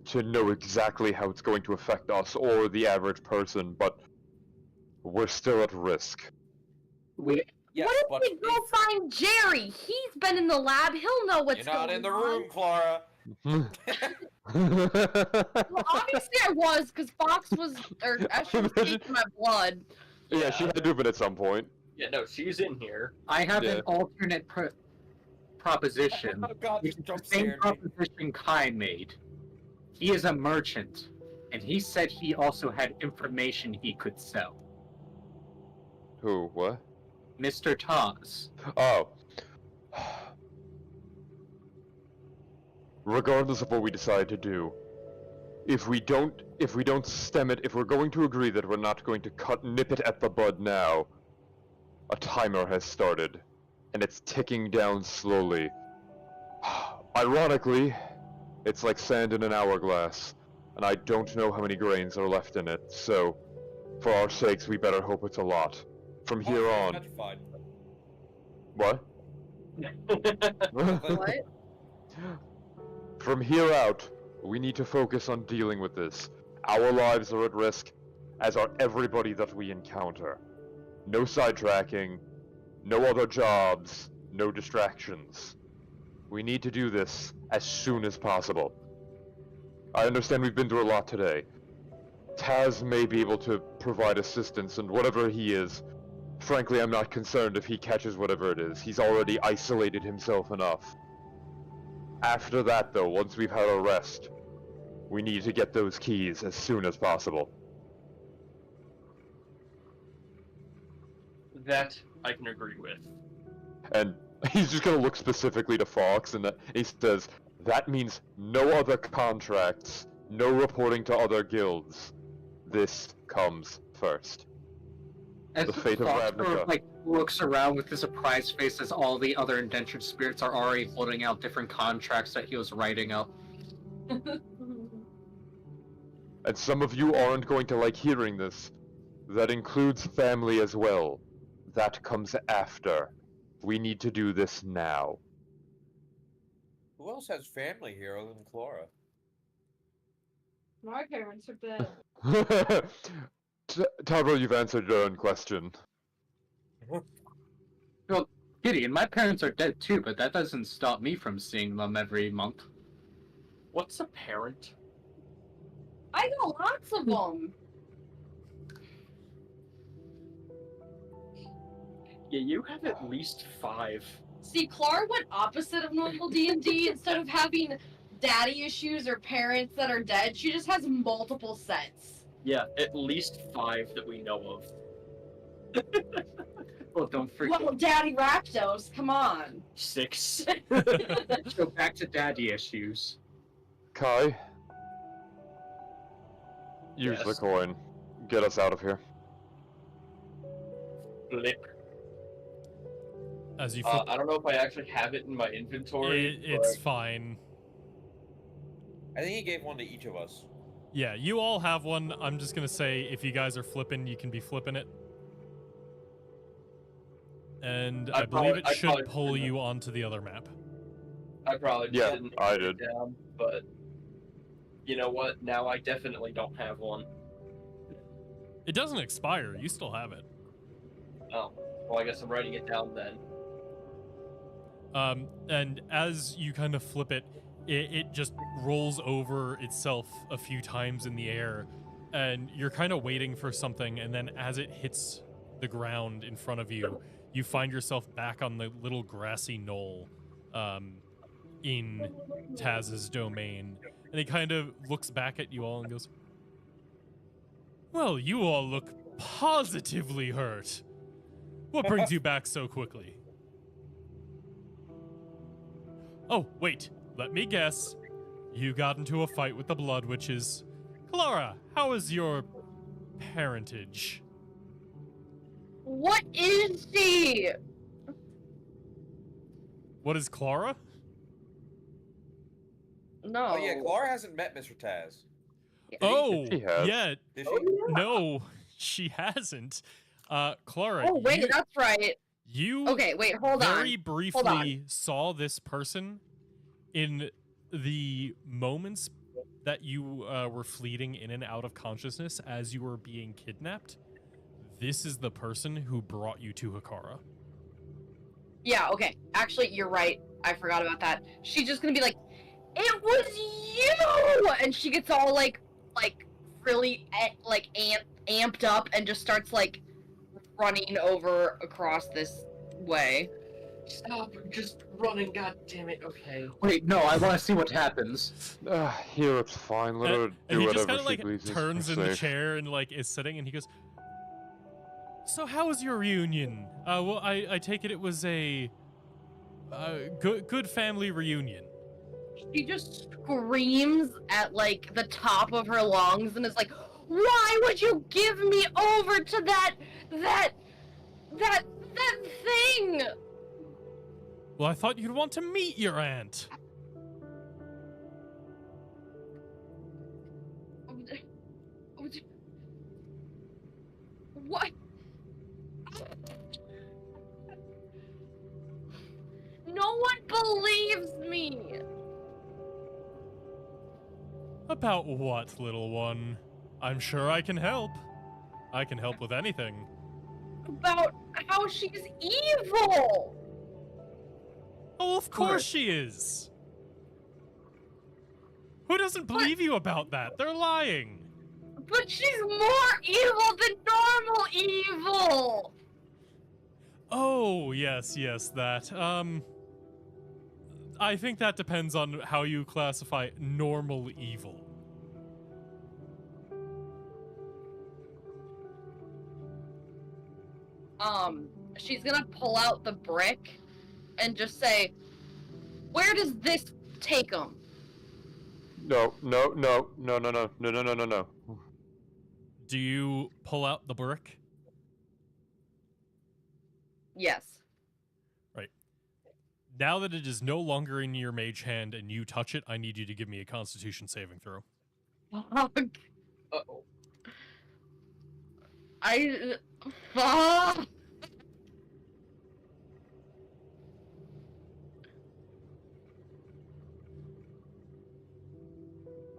to know exactly how it's going to affect us or the average person, but we're still at risk. Yes, What if we go find Jerry? He's been in the lab. He'll know what's You're not going in the on. room, Clara. Well, obviously I was, because Fox was, or Asher was taking my blood. Yeah, she had to have been at some point. Yeah, no, she's in here. I have Yeah. an alternate proposition. Oh god, Which this is jump the same scared me. proposition Kai made. He is a merchant, and he said he also had information he could sell. Who? What? Mr. Taz. Oh. Regardless of what we decide to do, if we don't stem it, if we're going to agree that we're not going to nip it at the bud now, a timer has started, and it's ticking down slowly. Ironically, it's like sand in an hourglass, and I don't know how many grains are left in it, so for our sakes, we better hope it's a lot. From here on. Petrified. What? What? From here out, We need to focus on dealing with this. Our lives are at risk, as are everybody that we encounter. No sidetracking, no other jobs, no distractions. We need to do this as soon as possible. I understand we've been through a lot today. Taz may be able to provide assistance, and whatever he is, frankly, I'm not concerned if he catches whatever it is. He's already isolated himself enough. After that, though, once we've had our rest, we need to get those keys as soon as possible. That I can agree with. And he's just gonna look specifically to Fox, and he says, that means no other contracts, no reporting to other guilds. This comes first. As The fate of Fox Ravnica. sort of, like, looks around with a surprised face as all the other indentured spirits are already holding out different contracts that he was writing up. And some of you aren't going to like hearing this. That includes family as well. That comes after. We need to do this now. Who else has family here other than Clara? My parents are dead. Tyrell, you've answered your own question. Well, Gideon, my parents are dead too, but that doesn't stop me from seeing them every month. What's a parent? I got lots of them. Yeah, you have at least 5. See, Clara went opposite of normal D&D. Instead of having daddy issues or parents that are dead, she just has multiple sets. Yeah, at least 5 that we know of. Well, don't forget. Well, Daddy Rakdos, come on. 6. Go back to daddy issues. Kai? Use the Yes. coin. Get us out of here. Blip. As you flip, I don't know if I actually have it in my inventory. it's fine. I think he gave one to each of us. Yeah, you all have one. I'm just gonna say, if you guys are flipping, you can be flipping it. And I believe it should pull you onto the other map. I probably just Yeah, didn't I write did. it down, but you know what? Now I definitely don't have one. It doesn't expire. You still have it. Oh, well, I guess I'm writing it down then. And as you kind of flip it, it just rolls over itself a few times in the air, and you're kind of waiting for something, and then as it hits the ground in front of you, you find yourself back on the little grassy knoll in Taz's domain. And he kind of looks back at you all and goes, "Well, you all look positively hurt. What brings you back so quickly?" "Oh, wait, let me guess. You got into a fight with the Blood Witches. Clara, how is your parentage?" What is she? What is Clara? No. Oh yeah, Clara hasn't met Mr. Taz. Oh, She has. yeah. Did she? No, she hasn't. Clara, Oh, wait, you, that's right. you Okay, wait, hold on. very briefly saw this person in the moments that you were fleeting in and out of consciousness as you were being kidnapped. This is the person who brought you to Hikara. Yeah, okay. Actually, you're right. I forgot about that. She's just gonna be like, "It was you!" And she gets all, like really, amped up and just starts, like, running over across this way. Stop! I'm just running. God damn it. Okay. Wait, no, I want to see what happens. Here it's fine. Let her And do he just whatever kind of, she like, pleases. turns in We're the safe. chair and, like, is sitting, and he goes, "So how was your reunion? Well, I take it was a good family reunion." She just screams at, like, the top of her lungs and is like, "Why would you give me over to that thing?" "Well, I thought you'd want to meet your aunt." What? No one believes me. About what, little one? I'm sure I can help. I can help with anything. About how she's evil! Oh, of course she is! Who doesn't believe you about that? They're lying! But she's more evil than normal evil! Oh, yes, that. I think that depends on how you classify normal evil. She's gonna pull out the brick and just say, where does this take him? No. Do you pull out the brick? Yes. Right. Now that it is no longer in your mage hand and you touch it, I need you to give me a Constitution saving throw. Fuck. Uh-oh. Fuck.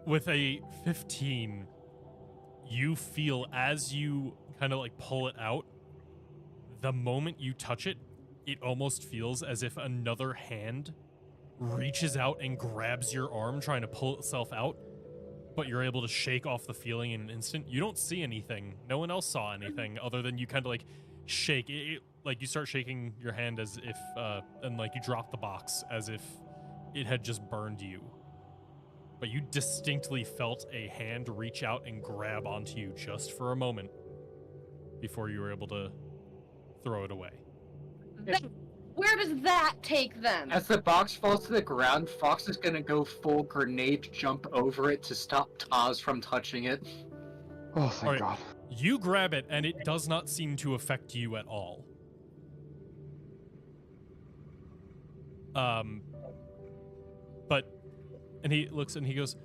With a 15, you feel as you kind of like pull it out, the moment you touch it, it almost feels as if another hand reaches out and grabs your arm trying to pull itself out, but you're able to shake off the feeling in an instant. You don't see anything. No one else saw anything other than you kind of like shake it, like you start shaking your hand as if, and like you drop the box as if it had just burned you. But you distinctly felt a hand reach out and grab onto you just for a moment before you were able to throw it away. Where does that take them? As the box falls to the ground, Fox is gonna go full grenade jump over it to stop Taz from touching it. Oh, thank Alright. God. You grab it, and it does not seem to affect you at all. And he looks and he goes,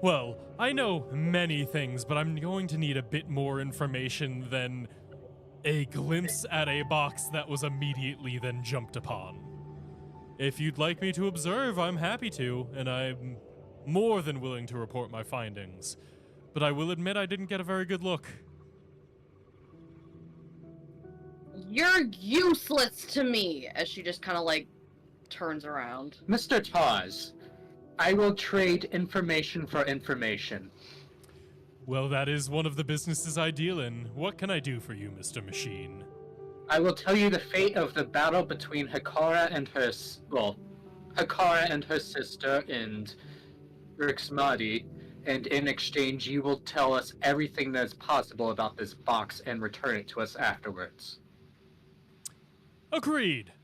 well, I know many things, but I'm going to need a bit more information than a glimpse at a box that was immediately then jumped upon. If you'd like me to observe, I'm happy to, and I'm more than willing to report my findings. But I will admit I didn't get a very good look. You're useless to me! As she just kind of like turns around. Mr. Taz, I will trade information for information. Well, that is one of the businesses I deal in. What can I do for you, Mr. Machine? I will tell you the fate of the battle between Hikara and her sister and Rixmadi, and in exchange you will tell us everything that is possible about this box and return it to us afterwards. Agreed.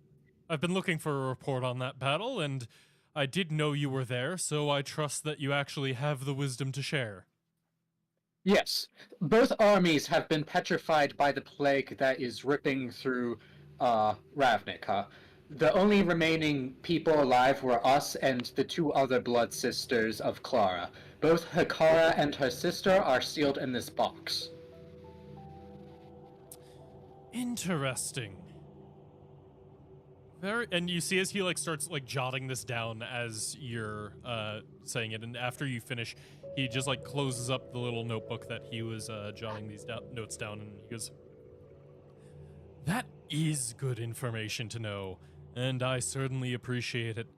I've been looking for a report on that battle, and I did know you were there, so I trust that you actually have the wisdom to share. Yes, both armies have been petrified by the plague that is ripping through Ravnica. The only remaining people alive were us and the two other blood sisters of Clara. Both Hikara and her sister are sealed in this box. Interesting. And you see as he like starts like jotting this down as you're saying it, and after you finish, he just like closes up the little notebook that he was jotting these notes down, and he goes, "That is good information to know, and I certainly appreciate it.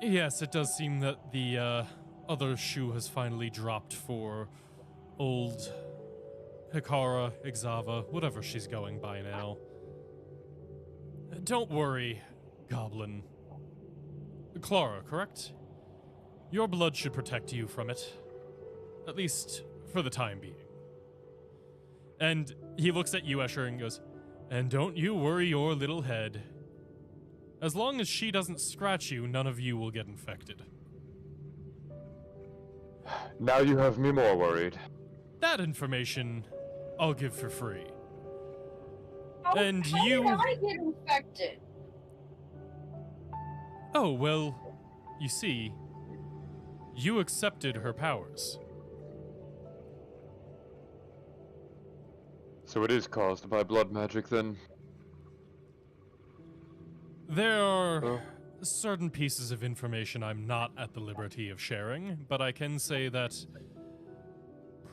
Yes, it does seem that the other shoe has finally dropped for old Hikara, Ixava, whatever she's going by now. Don't worry, Goblin. Clara, correct? Your blood should protect you from it. At least, for the time being." And he looks at you, Escher, and goes, "And don't you worry your little head. As long as she doesn't scratch you, none of you will get infected." Now you have me more worried. That information, I'll give for free. How And did you... I get infected? Oh, well, you see, you accepted her powers. So it is caused by blood magic then? There are Oh. certain pieces of information I'm not at the liberty of sharing, but I can say that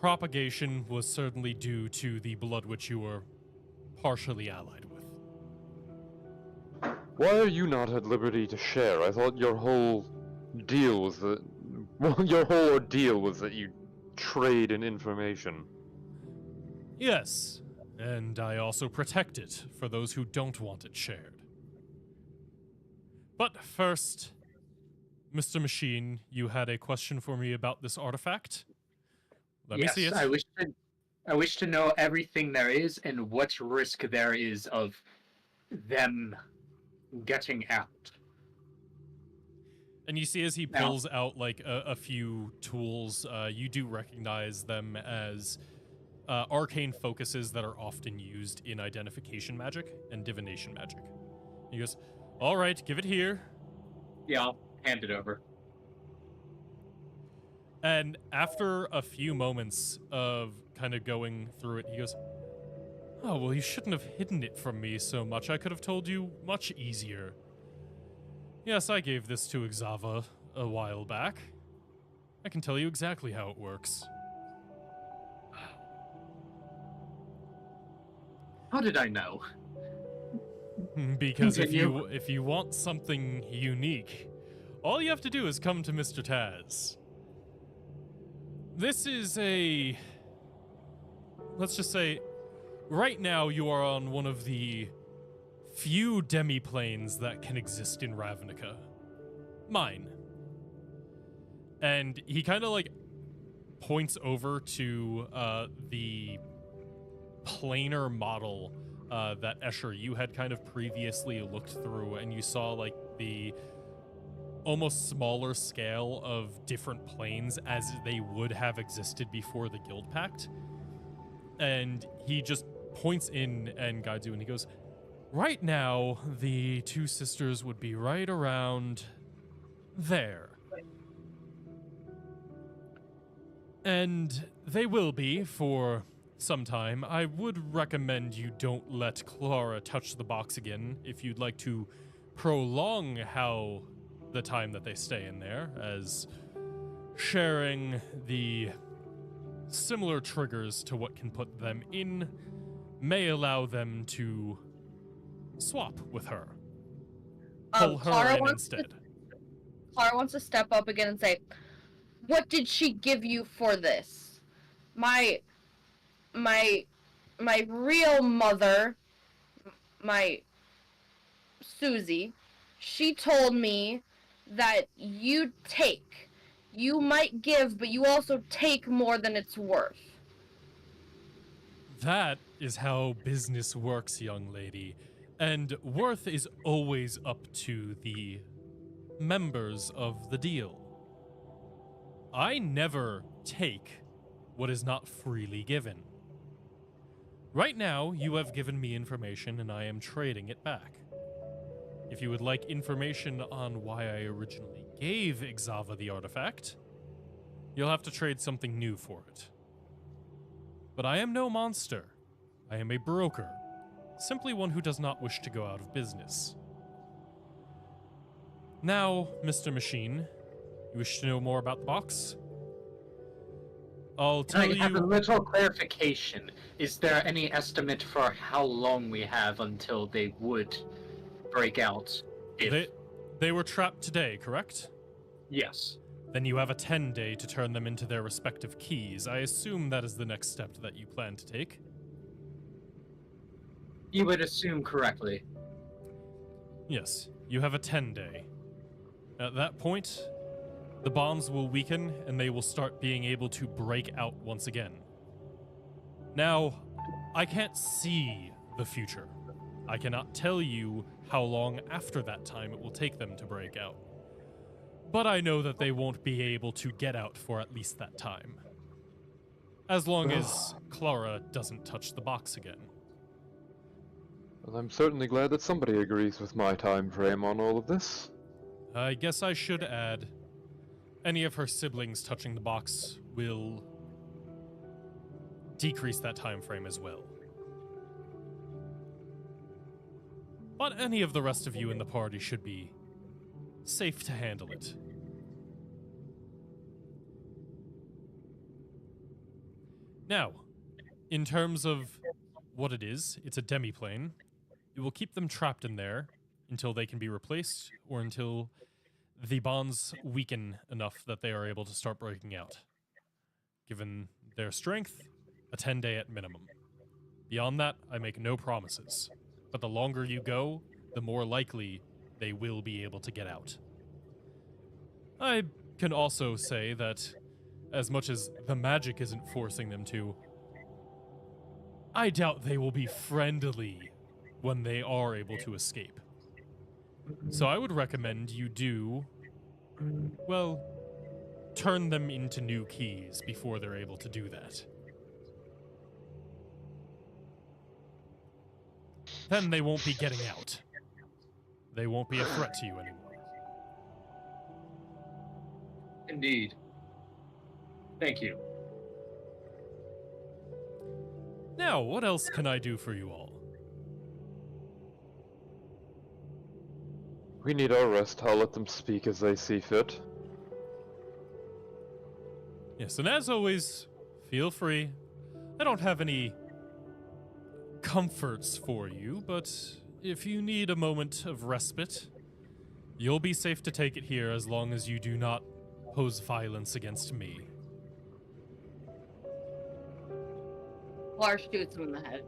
propagation was certainly due to the blood which you were partially allied with. Why are you not at liberty to share? I thought your whole deal was that... Well, your whole ordeal was that you trade in information. Yes, and I also protect it for those who don't want it shared. But first, Mr. Machine, you had a question for me about this artifact? Let me see it. I wish to know everything there is and what risk there is of them getting out. And you see as he pulls out like a few tools, you do recognize them as arcane focuses that are often used in identification magic and divination magic. He goes, all right, give it here. Yeah, I'll hand it over. And after a few moments of kind of going through it, he goes, oh, well, you shouldn't have hidden it from me so much. I could have told you much easier. Yes, I gave this to Exava a while back. I can tell you exactly how it works. How did I know? Because if you want something unique, all you have to do is come to Mr. Taz. This is a... Let's just say, right now you are on one of the few demi-planes that can exist in Ravnica. Mine. And he kind of like points over to the planar model that Escher, you had kind of previously looked through, and you saw like the almost smaller scale of different planes as they would have existed before the Guild Pact. And he just points in and guides you, and he goes, right now, the two sisters would be right around there. And they will be for some time. I would recommend you don't let Clara touch the box again if you'd like to prolong the time that they stay in there, as sharing the similar triggers to what can put them in may allow them to swap with her. Pull her in instead. Clara wants to step up again and say, what did she give you for this? My real mother, my Susie, she told me that you might give, but you also take more than it's worth. That is how business works, young lady. And worth is always up to the members of the deal. I never take what is not freely given. Right now, you have given me information and I am trading it back. If you would like information on why I originally gave Exava the artifact, you'll have to trade something new for it. But I am no monster. I am a broker, simply one who does not wish to go out of business. Now, Mr. Machine, you wish to know more about the box? I'll tell you... Can I have a little clarification? Is there any estimate for how long we have until they would break out? They were trapped today, correct? Yes. Then you have a 10-day to turn them into their respective keys. I assume that is the next step that you plan to take. You would assume correctly. Yes, you have a 10-day. At that point, the bombs will weaken and they will start being able to break out once again. Now, I can't see the future. I cannot tell you how long after that time it will take them to break out. But I know that they won't be able to get out for at least that time. As long as Clara doesn't touch the box again. Well, I'm certainly glad that somebody agrees with my time frame on all of this. I guess I should add, any of her siblings touching the box will decrease that time frame as well. But any of the rest of you in the party should be safe to handle it. Now, in terms of what it is, it's a demiplane. It will keep them trapped in there until they can be replaced or until the bonds weaken enough that they are able to start breaking out. Given their strength, a 10-day at minimum. Beyond that, I make no promises. But the longer you go, the more likely they will be able to get out. I can also say that, as much as the magic isn't forcing them to, I doubt they will be friendly when they are able to escape. So I would recommend you do, well, turn them into new keys before they're able to do that. Then they won't be getting out. They won't be a threat to you anymore. Indeed. Thank you. Now, what else can I do for you all? We need our rest. I'll let them speak as they see fit. Yes, and as always, feel free. I don't have any comforts for you, but if you need a moment of respite, you'll be safe to take it here as long as you do not pose violence against me. Lars shoots him in the head.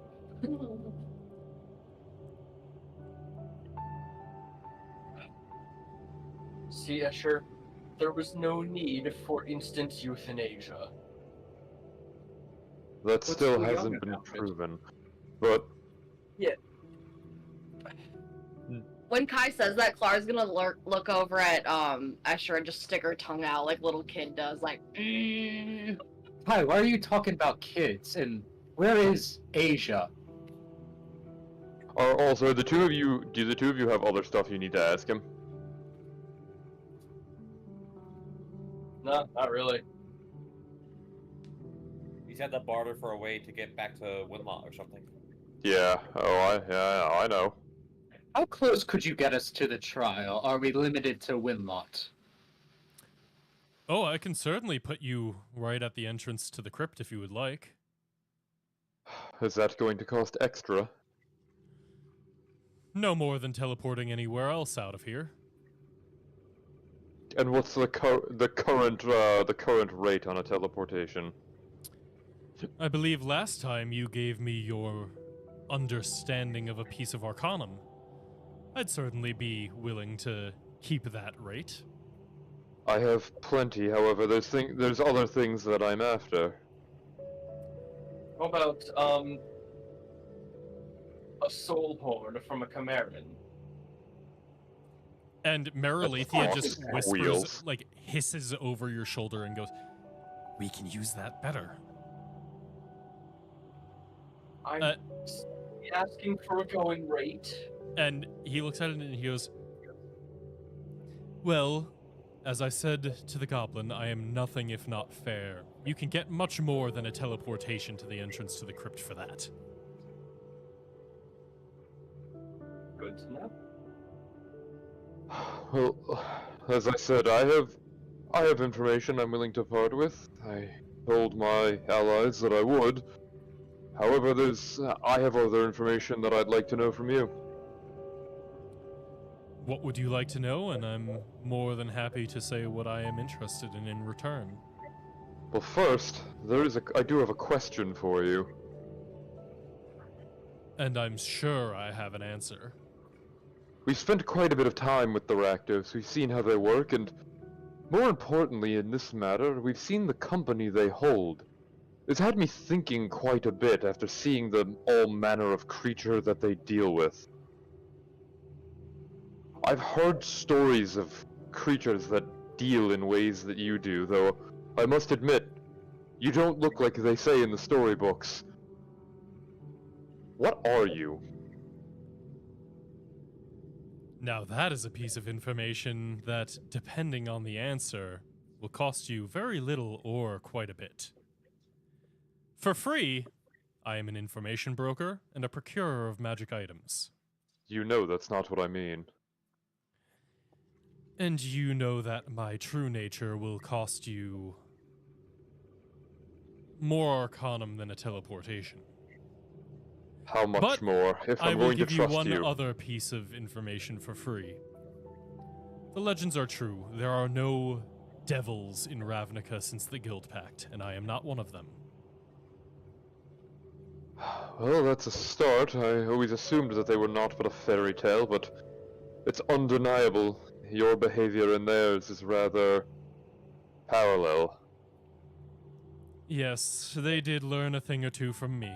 See, Escher, there was no need for instant euthanasia. That What's still so young hasn't been about it? proven. But When Kai says that, Clara's gonna look over at Escher and just stick her tongue out like little kid does, like. Hi, why are you talking about kids? And where is Asia? also, do the two of you have other stuff you need to ask him? No, not really. He's had to barter for a way to get back to Winlot or something. Yeah. I know. How close could you get us to the trial? Are we limited to Winlot? Oh, I can certainly put you right at the entrance to the crypt if you would like. Is that going to cost extra? No more than teleporting anywhere else out of here. And what's the current rate on a teleportation? I believe last time you gave me your understanding of a piece of Arcanum. I'd certainly be willing to keep that rate. I have plenty, however, there's other things that I'm after. How about, a soul horn from a Chimeran? And Merolithia That's just awesome. whispers, Wheels. like hisses over your shoulder and goes, "We can use that better." I'm Uh, asking for a going rate. And he looks at it and he goes, "Well, as I said to the goblin, I am nothing if not fair. You can get much more than a teleportation to the entrance to the crypt for that." Good to know. Well, as I said, I have information I'm willing to part with. I told my allies that I would. However, I have other information that I'd like to know from you. What would you like to know? And I'm more than happy to say what I am interested in return. Well, first, I do have a question for you. And I'm sure I have an answer. We've spent quite a bit of time with the Rakdos. We've seen how they work, and more importantly in this matter, we've seen the company they hold. It's had me thinking quite a bit after seeing the all manner of creature that they deal with. I've heard stories of creatures that deal in ways that you do, though I must admit, you don't look like they say in the storybooks. What are you? Now that is a piece of information that, depending on the answer, will cost you very little or quite a bit. For free, I am an information broker and a procurer of magic items. You know that's not what I mean. And you know that my true nature will cost you more arcanum than a teleportation. How much But more? If I I'm will going to give you trust one you. other piece of information for free. The legends are true. There are no devils in Ravnica since the Guild Pact, and I am not one of them. Well, that's a start. I always assumed that they were not but a fairy tale, but it's undeniable. Your behavior and theirs is rather parallel. Yes, they did learn a thing or two from me.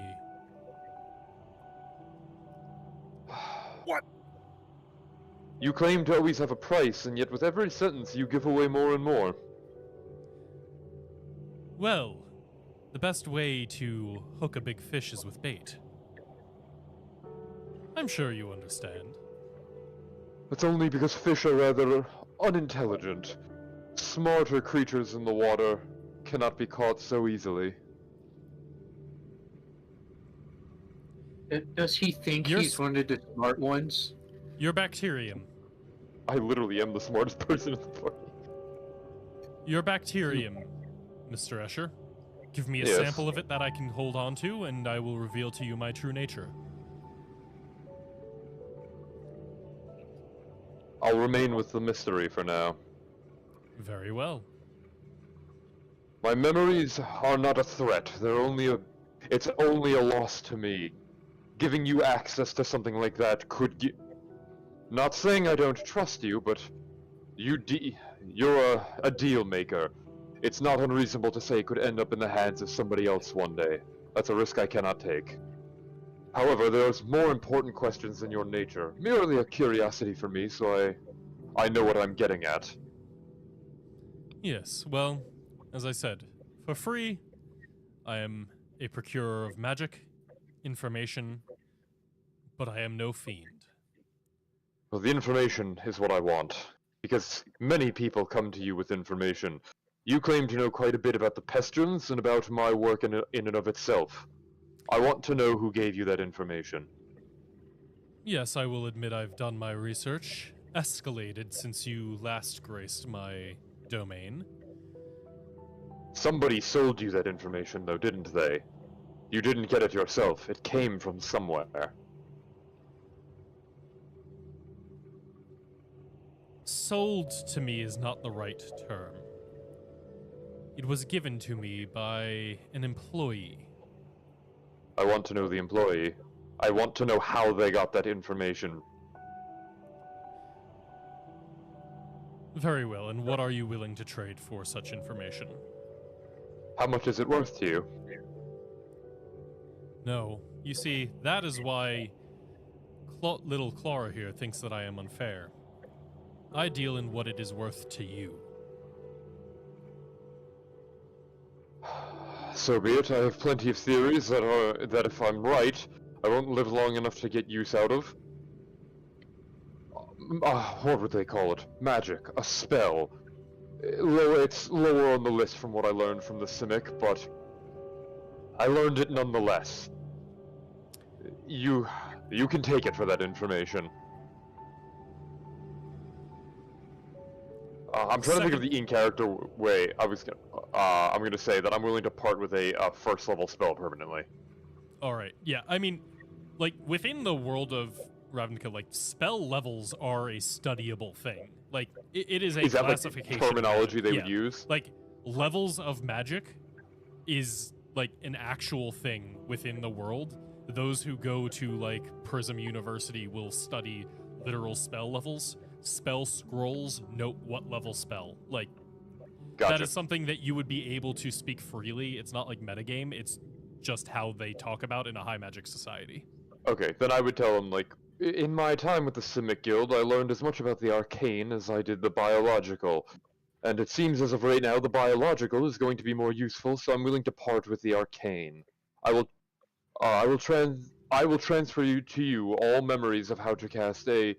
What? You claim to always have a price, and yet with every sentence you give away more and more. Well, the best way to hook a big fish is with bait. I'm sure you understand. It's only because fish are rather unintelligent. Smarter creatures in the water cannot be caught so easily. Does he think You're he's s- one of the smart ones? Your bacterium. I literally am the smartest person in the party. Your bacterium, Mr. Escher. Give me a Yes. sample of it that I can hold on to, and I will reveal to you my true nature. I'll remain with the mystery for now. Very well. My memories are not a threat. It's only a loss to me. Giving you access to something like that could not saying I don't trust you, but you're a deal maker. It's not unreasonable to say it could end up in the hands of somebody else one day. That's a risk I cannot take. However, there's more important questions than your nature. Merely a curiosity for me, so I know what I'm getting at. Yes, well, as I said, for free, I am a procurer of magic, information, but I am no fiend. Well, the information is what I want, because many people come to you with information. You claim to know quite a bit about the pestilence and about my work in and of itself. I want to know who gave you that information. Yes, I will admit I've done my research, escalated since you last graced my domain. Somebody sold you that information, though, didn't they? You didn't get it yourself. It came from somewhere. Sold to me is not the right term. It was given to me by an employee. I want to know the employee. I want to know how they got that information. Very well, and what are you willing to trade for such information? How much is it worth to you? No. You see, that is why little Clara here thinks that I am unfair. I deal in what it is worth to you. So be it. I have plenty of theories that if I'm right, I won't live long enough to get use out of. What would they call it? Magic. A spell. It's lower on the list from what I learned from the Simic, but I learned it nonetheless. You can take it for that information. I'm trying to think of the in-character way. I'm gonna say that I'm willing to part with a first-level spell permanently. All right. Yeah, I mean, like, within the world of Ravnica, like, spell levels are a studyable thing. Like, it is a Is that like classification. terminology they Yeah. would use? Like, levels of magic is, like, an actual thing within the world. Those who go to, like, Prism University will study literal spell levels. Spell scrolls note what level spell. Like, Gotcha. that is something that you would be able to speak freely. It's not like metagame. It's just how they talk about in a high magic society. Okay, then I would tell them, like, in my time with the Simic Guild, I learned as much about the arcane as I did the biological. And it seems as of right now, the biological is going to be more useful, so I'm willing to part with the arcane. I will transfer you all memories of how to cast a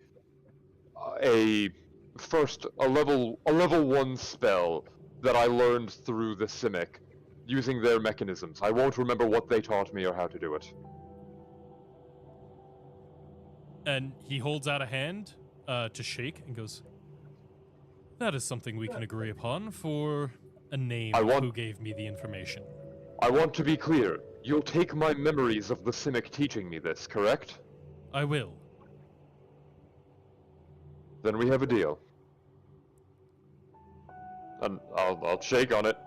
level 1 spell that I learned through the Simic, using their mechanisms. I won't remember what they taught me or how to do it. And he holds out a hand to shake and goes, That is something we can agree upon for a name I want- who gave me the information. I want to be clear. You'll take my memories of the Simic teaching me this, correct? I will. Then we have a deal. And I'll shake on it.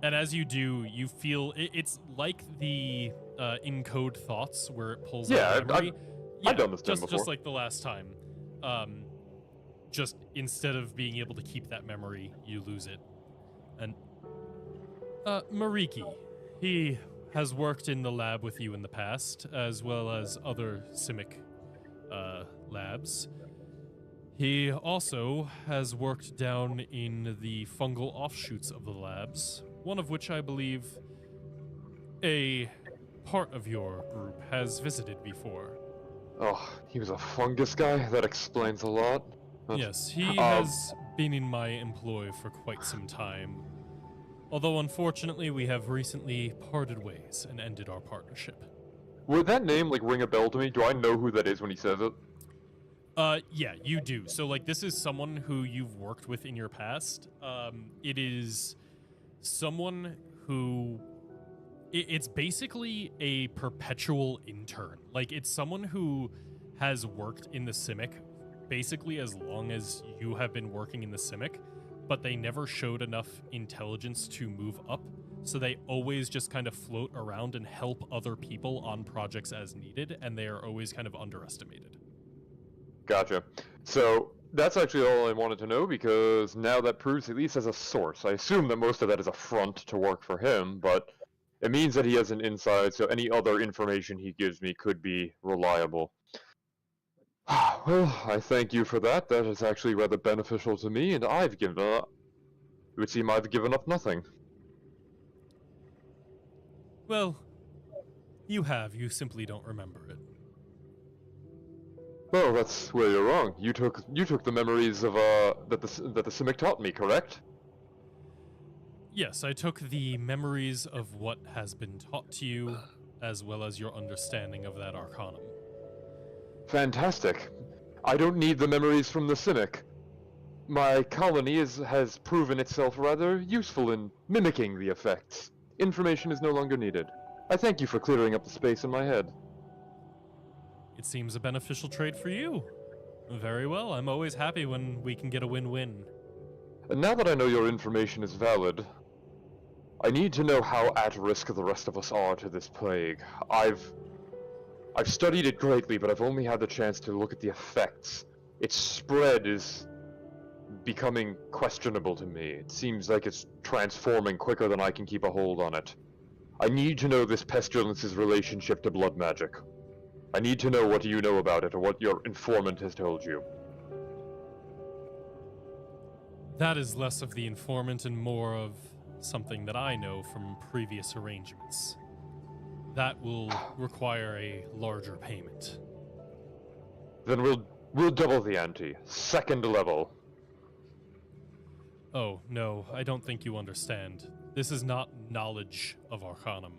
And as you do, you feel it's like the encode thoughts where it pulls Yeah, out memory. I've done this to him just before. like the last time. Just instead of being able to keep that memory, you lose it. And Mariki, he has worked in the lab with you in the past, as well as other Simic labs. He also has worked down in the fungal offshoots of the labs, one of which I believe a part of your group has visited before. Oh, he was a fungus guy? That explains a lot. Yes, he has been in my employ for quite some time. Although unfortunately we have recently parted ways and ended our partnership. Would that name, like, ring a bell to me? Do I know who that is when he says it? Yeah, you do. So, like, this is someone who you've worked with in your past. It is someone who... It's basically a perpetual intern. Like, it's someone who has worked in the Simic basically as long as you have been working in the Simic, but they never showed enough intelligence to move up, so they always just kind of float around and help other people on projects as needed, and they are always kind of underestimated. Gotcha. So, that's actually all I wanted to know, because now that proves at least as a source. I assume that most of that is a front to work for him, but it means that he has an inside, so any other information he gives me could be reliable. Well, I thank you for that. That is actually rather beneficial to me, and I've given up. It would seem I've given up nothing. Well, you have. You simply don't remember it. Well, that's where you're wrong. You took the memories of that the Simic taught me, correct? Yes, I took the memories of what has been taught to you, as well as your understanding of that arcanum. Fantastic. I don't need the memories from the Simic. My colony has proven itself rather useful in mimicking the effects. Information is no longer needed. I thank you for clearing up the space in my head. It seems a beneficial trade for you. Very well, I'm always happy when we can get a win-win. And now that I know your information is valid, I need to know how at risk the rest of us are to this plague. I've studied it greatly, but I've only had the chance to look at the effects. Its spread is becoming questionable to me. It seems like it's transforming quicker than I can keep a hold on it. I need to know this pestilence's relationship to blood magic. I need to know what you know about it, or what your informant has told you. That is less of the informant and more of something that I know from previous arrangements. That will require a larger payment. Then we'll double the ante. Second level. Oh, no, I don't think you understand. This is not knowledge of Arcanum.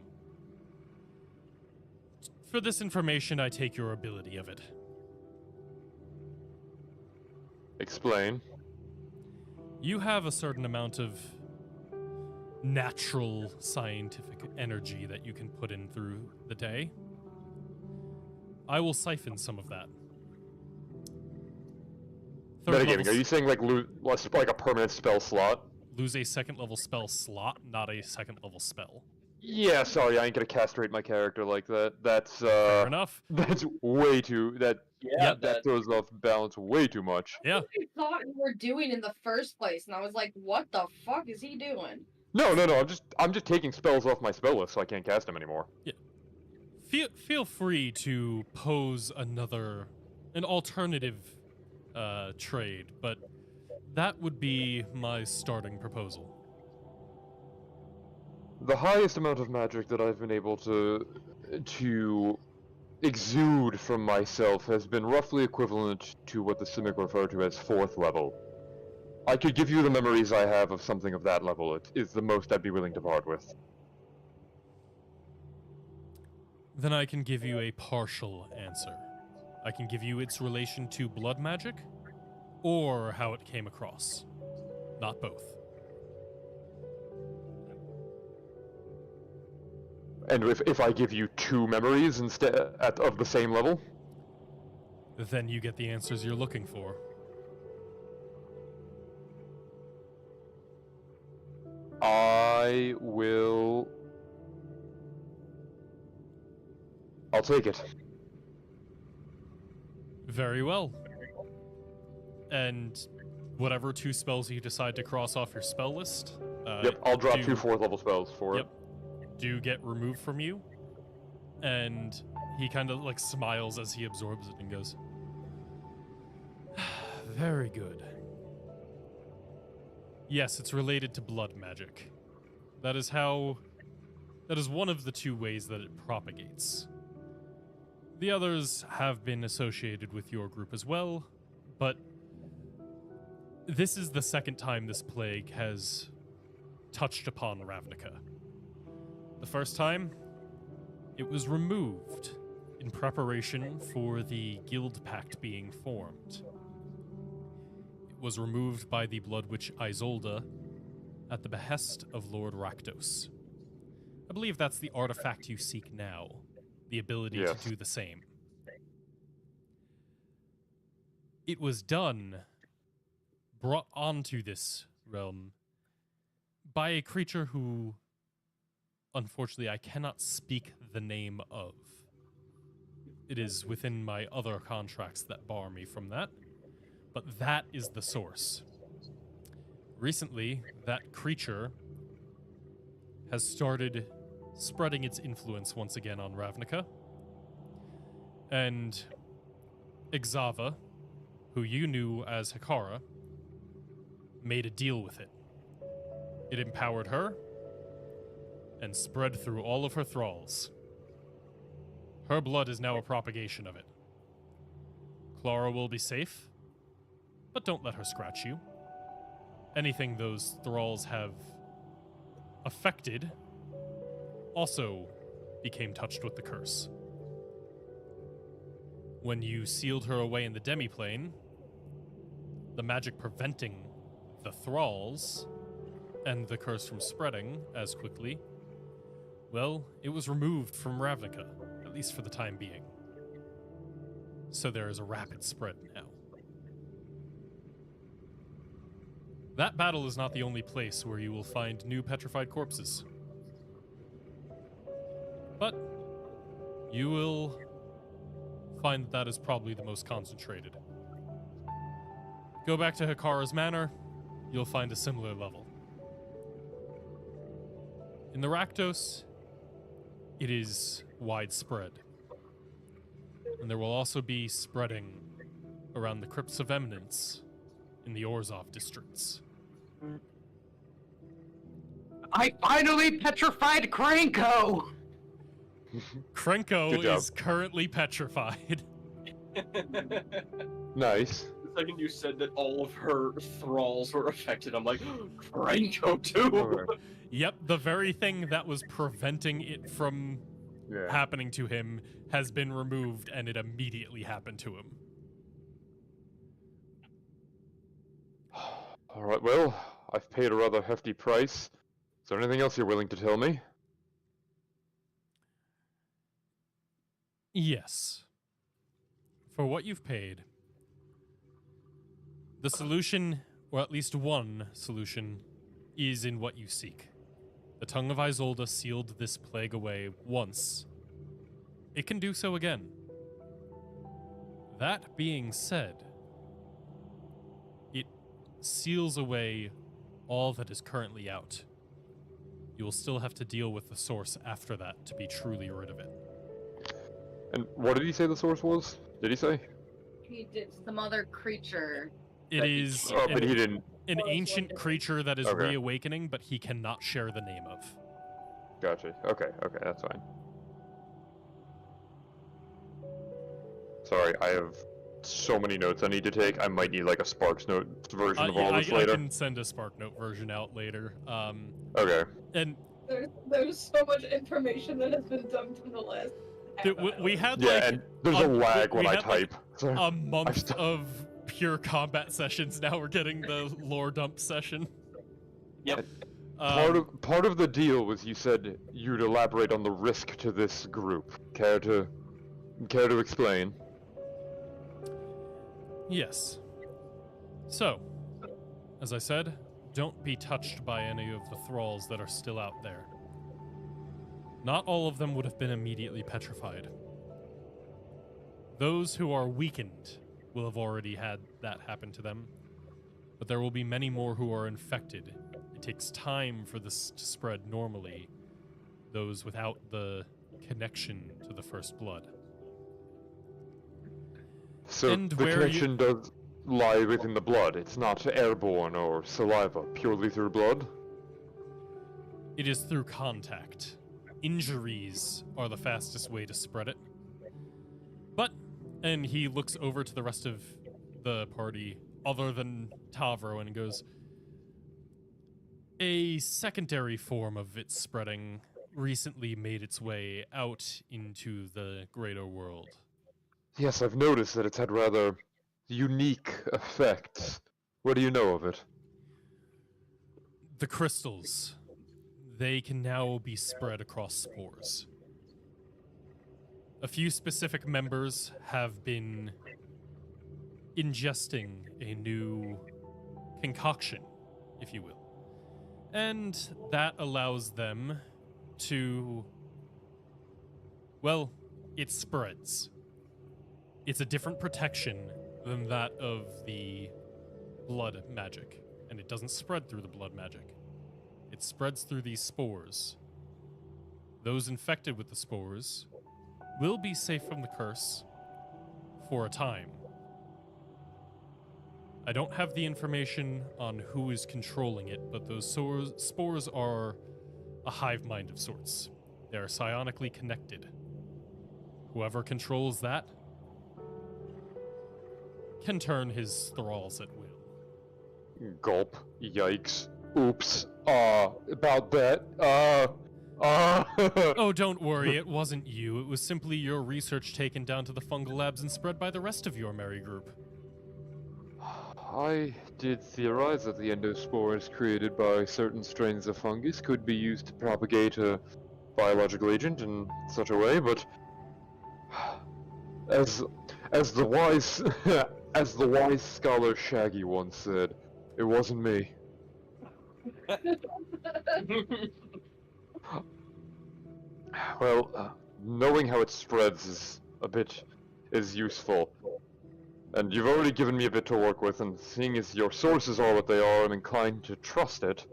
For this information, I take your ability of it. Explain. You have a certain amount of natural scientific energy that you can put in through the day. I will siphon some of that. Metagaming, are you saying like like a permanent spell slot? Lose a second level spell slot, not a second level spell. Yeah, sorry, I ain't gonna castrate my character like that. That's Fair enough. That's way too that Yeah, that throws off balance way too much. Yeah. I thought we were doing in the first place, and I was like, what the fuck is he doing? No, I'm just taking spells off my spell list so I can't cast them anymore. Yeah. Feel free to pose an alternative trade, but that would be my starting proposal. The highest amount of magic that I've been able to exude from myself has been roughly equivalent to what the Simic refer to as 4th level. I could give you the memories I have of something of that level. It is the most I'd be willing to part with. Then I can give you a partial answer. I can give you its relation to blood magic, or how it came across. Not both. And if I give you 2 memories instead of the same level? Then you get the answers you're looking for. I'll take it. Very well. And whatever 2 spells you decide to cross off your spell list. Yep, I'll drop 2 4th level spells for it. Do get removed from you. And he kind of like smiles as he absorbs it and goes, very good. Yes, it's related to blood magic. That is one of the 2 ways that it propagates. The others have been associated with your group as well, but this is the second time this plague has touched upon Ravnica. The first time, it was removed in preparation for the guild pact being formed. It was removed by the Blood Witch Isolde at the behest of Lord Rakdos. I believe that's the artifact you seek now, the ability to do the same. It was brought onto this realm by a creature who, unfortunately, I cannot speak the name of. It is within my other contracts that bar me from that, but that is the source. Recently, that creature has started spreading its influence once again on Ravnica, and Ixava, who you knew as Hekara, made a deal with it. It empowered her and spread through all of her thralls. Her blood is now a propagation of it. Clara will be safe, but don't let her scratch you. Anything those thralls have affected also became touched with the curse. When you sealed her away in the demiplane, the magic preventing the thralls and the curse from spreading as quickly, well, it was removed from Ravnica, at least for the time being. So there is a rapid spread now. That battle is not the only place where you will find new petrified corpses. But you will find that is probably the most concentrated. Go back to Hekara's Manor, you'll find a similar level. In the Rakdos, it is widespread. And there will also be spreading around the Crypts of Eminence in the Orzhov districts. I finally petrified Krenko! Krenko is currently petrified. Nice. The second you said that all of her thralls were affected, I'm like, Krenko too! Okay. Yep, the very thing that was preventing it from happening to him has been removed, and it immediately happened to him. Alright, well, I've paid a rather hefty price. Is there anything else you're willing to tell me? Yes. For what you've paid, the solution, or at least one solution, is in what you seek. The tongue of Isolde sealed this plague away once. It can do so again. That being said, it seals away all that is currently out. You will still have to deal with the source after that to be truly rid of it. And what did he say the source was? Did he say? He did some other creature. It is but he didn't. an ancient creature that is reawakening, but he cannot share the name of. Gotcha. Okay, that's fine. Sorry, I have so many notes I need to take. I might need like a Sparks Note version of all this later. I can send a Spark Note version out later. Okay. And there's so much information that has been dumped in the last. we had and there's a lag when I type. a month of pure combat sessions. Now we're getting the lore dump session. Yep. Part of the deal was you said you'd elaborate on the risk to this group. Care to explain? Yes. So, as I said, don't be touched by any of the thralls that are still out there. Not all of them would have been immediately petrified. Those who are weakened will have already had that happen to them, but there will be many more who are infected. It takes time for this to spread normally, those without the connection to the first blood. So And the where connection does lie within the blood. It's not airborne or saliva, purely through blood. It is through contact. Injuries are the fastest way to spread it. But, and he looks over to the rest of the party, other than Tavro, and goes, a secondary form of its spreading recently made its way out into the greater world. Yes, I've noticed that it's had rather unique effects. What do you know of it? The crystals, they can now be spread across spores. A few specific members have been ingesting a new concoction, if you will. And that allows them to, well, it spreads. It's a different protection than that of the blood magic, and it doesn't spread through the blood magic. It spreads through these spores. Those infected with the spores will be safe from the curse for a time. I don't have the information on who is controlling it, but those spores are a hive mind of sorts. They are psionically connected. Whoever controls that can turn his thralls at will. Gulp. Yikes. Oops. About that. Oh, don't worry, it wasn't you. It was simply your research taken down to the fungal labs and spread by the rest of your merry group. I did theorize that the endospores created by certain strains of fungus could be used to propagate a biological agent in such a way, but as the wise as the wise scholar Shaggy once said, it wasn't me. Well, knowing how it spreads is useful. And you've already given me a bit to work with, and seeing as your sources are what they are, I'm inclined to trust it.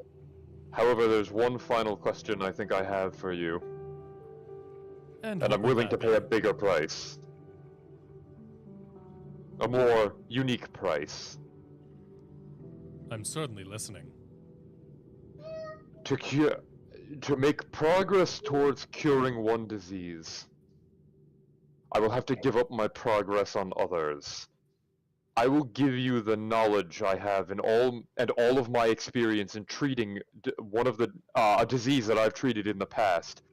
However, there's one final question I think I have for you. And I'm willing to pay a bigger price. A more unique price. I'm certainly listening. To make progress towards curing one disease, I will have to give up my progress on others. I will give you the knowledge I have in all of my experience in treating a disease that I've treated in the past,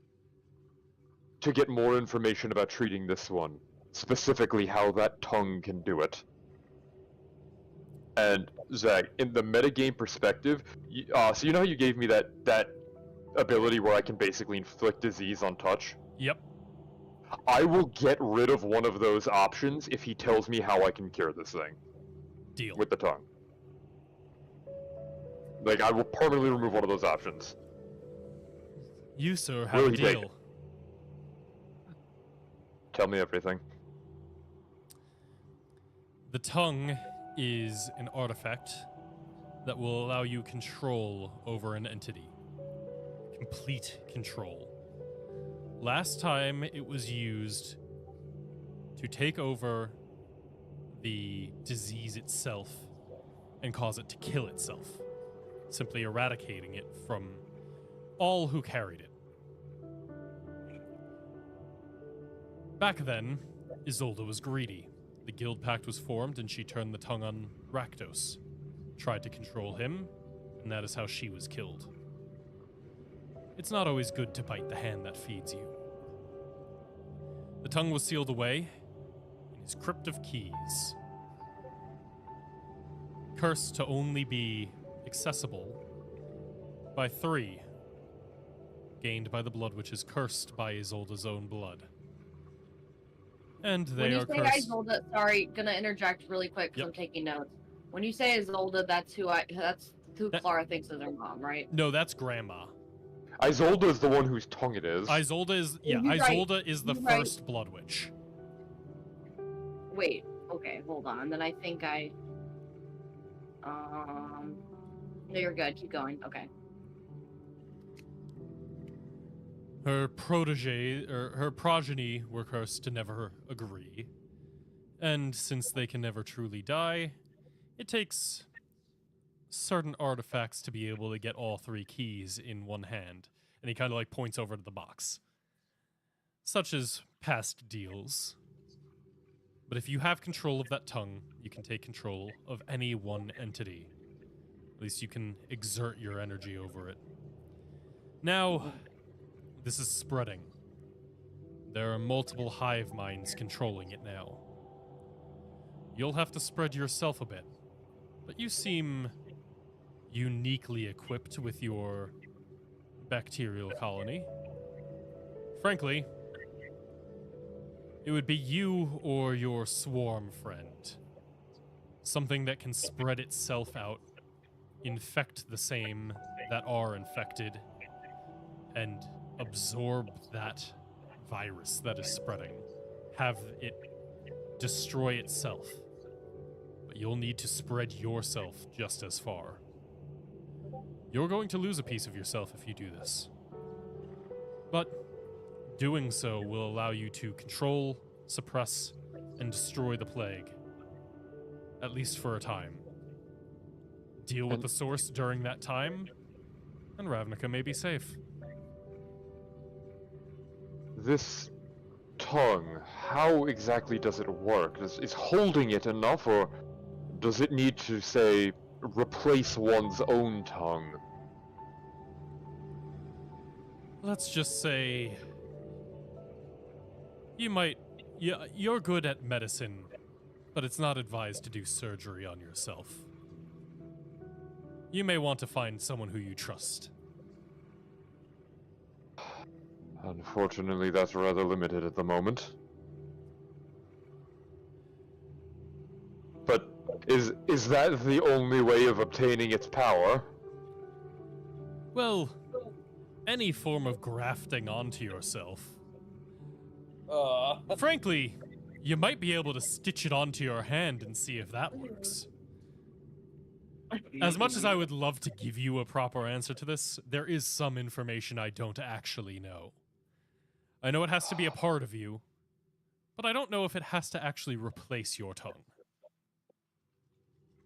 to get more information about treating this one, specifically how that tongue can do it. And Zach, in the metagame perspective, so you know how you gave me that ability where I can basically inflict disease on touch? Yep. I will get rid of one of those options if he tells me how I can cure this thing. Deal. With the tongue. Like, I will permanently remove one of those options. You, sir, have Will a he take deal. it? Tell me everything. The tongue is an artifact that will allow you control over an entity. Complete control. Last time it was used to take over the disease itself and cause it to kill itself, simply eradicating it from all who carried it. Back then, Isolde was greedy. The guild pact was formed and she turned the tongue on Rakdos, tried to control him, and that is how she was killed. It's not always good to bite the hand that feeds you. The tongue was sealed away in his crypt of keys. cursed to only be accessible by 3, gained by the blood which is cursed by Isolde's own blood. And they When you are say cursed. Isolde, sorry, gonna interject really quick because Yep. I'm taking notes. When you say Isolde, that's who That- Clara thinks is her mom, right? No, that's Grandma. Isolde is the one whose tongue it is. Isolde is You're right. Isolde is the You're right. first blood witch. Wait, okay, hold on. Then I think no, you're good. Keep going. Okay. Her progeny were cursed to never agree. And since they can never truly die, it takes certain artifacts to be able to get all 3 keys in one hand. And he kind of like points over to the box. Such as past deals. But if you have control of that tongue, you can take control of any one entity. At least you can exert your energy over it. Now, this is spreading. There are multiple hive minds controlling it now. You'll have to spread yourself a bit, but you seem uniquely equipped with your bacterial colony. Frankly, it would be you or your swarm friend. Something that can spread itself out, infect the same that are infected, and absorb that virus that is spreading. Have it destroy itself. But you'll need to spread yourself just as far. You're going to lose a piece of yourself if you do this. But doing so will allow you to control, suppress, and destroy the plague. At least for a time. Deal with the source during that time, and Ravnica may be safe. This tongue, how exactly does it work? Is holding it enough, or does it need to, say, replace one's own tongue? Let's just say you're good at medicine, but it's not advised to do surgery on yourself. You may want to find someone who you trust. Unfortunately, that's rather limited at the moment. But is that the only way of obtaining its power? Well, any form of grafting onto yourself. Frankly, you might be able to stitch it onto your hand and see if that works. As much as I would love to give you a proper answer to this, there is some information I don't actually know. I know it has to be a part of you, but I don't know if it has to actually replace your tongue.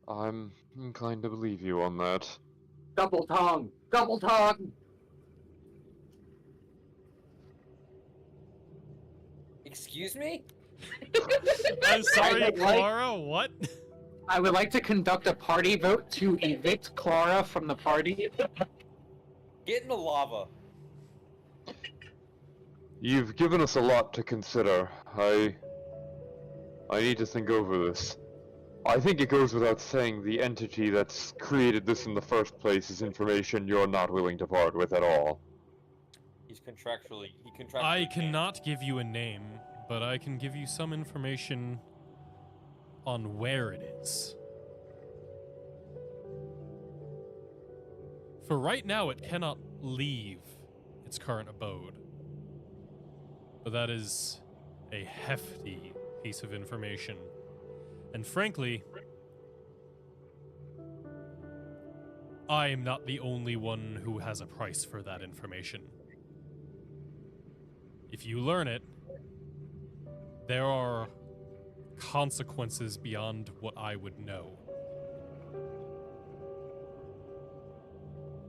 I'm inclined to believe you on that. Double tongue! Double tongue! Excuse me? I'm sorry, Like- Clara, what? I would like to conduct a party vote to evict Clara from the party. Get in the lava. You've given us a lot to consider. I need to think over this. I think it goes without saying the entity that's created this in the first place is information you're not willing to part with at all. He contractually I can't. cannot give you a name, but I can give you some information on where it is. For right now, it cannot leave its current abode. But that is a hefty piece of information. And frankly, I am not the only one who has a price for that information. If you learn it, there are consequences beyond what I would know.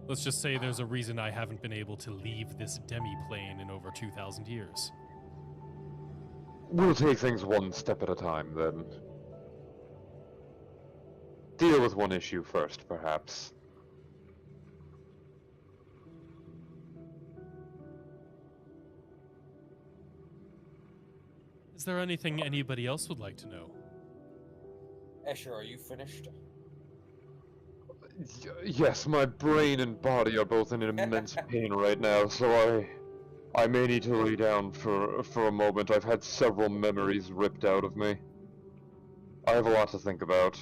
Let's just say there's a reason I haven't been able to leave this demi-plane in over 2,000 years. We'll take things one step at a time, then. Deal with one issue first, perhaps. Is there anything anybody else would like to know? Escher, are you finished? Yes, my brain and body are both in immense pain right now, so I may need to lay down for a moment. I've had several memories ripped out of me. I have a lot to think about.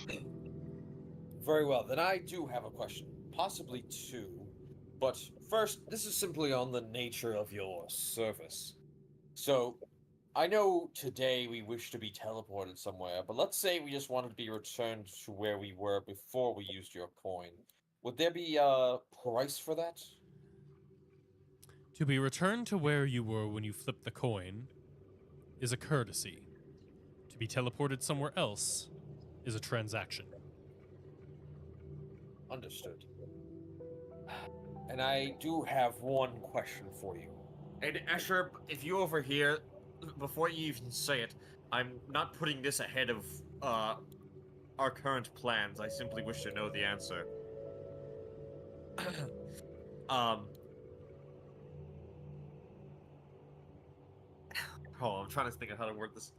Very well, then I do have a question. Possibly two. But first, this is simply on the nature of your service. So, I know today we wish to be teleported somewhere, but let's say we just wanted to be returned to where we were before we used your coin. Would there be a price for that? To be returned to where you were when you flipped the coin is a courtesy. To be teleported somewhere else is a transaction. Understood. And I do have one question for you. And Escher, if you overhear, before you even say it, I'm not putting this ahead of our current plans. I simply wish to know the answer. Oh, I'm trying to think of how to word this.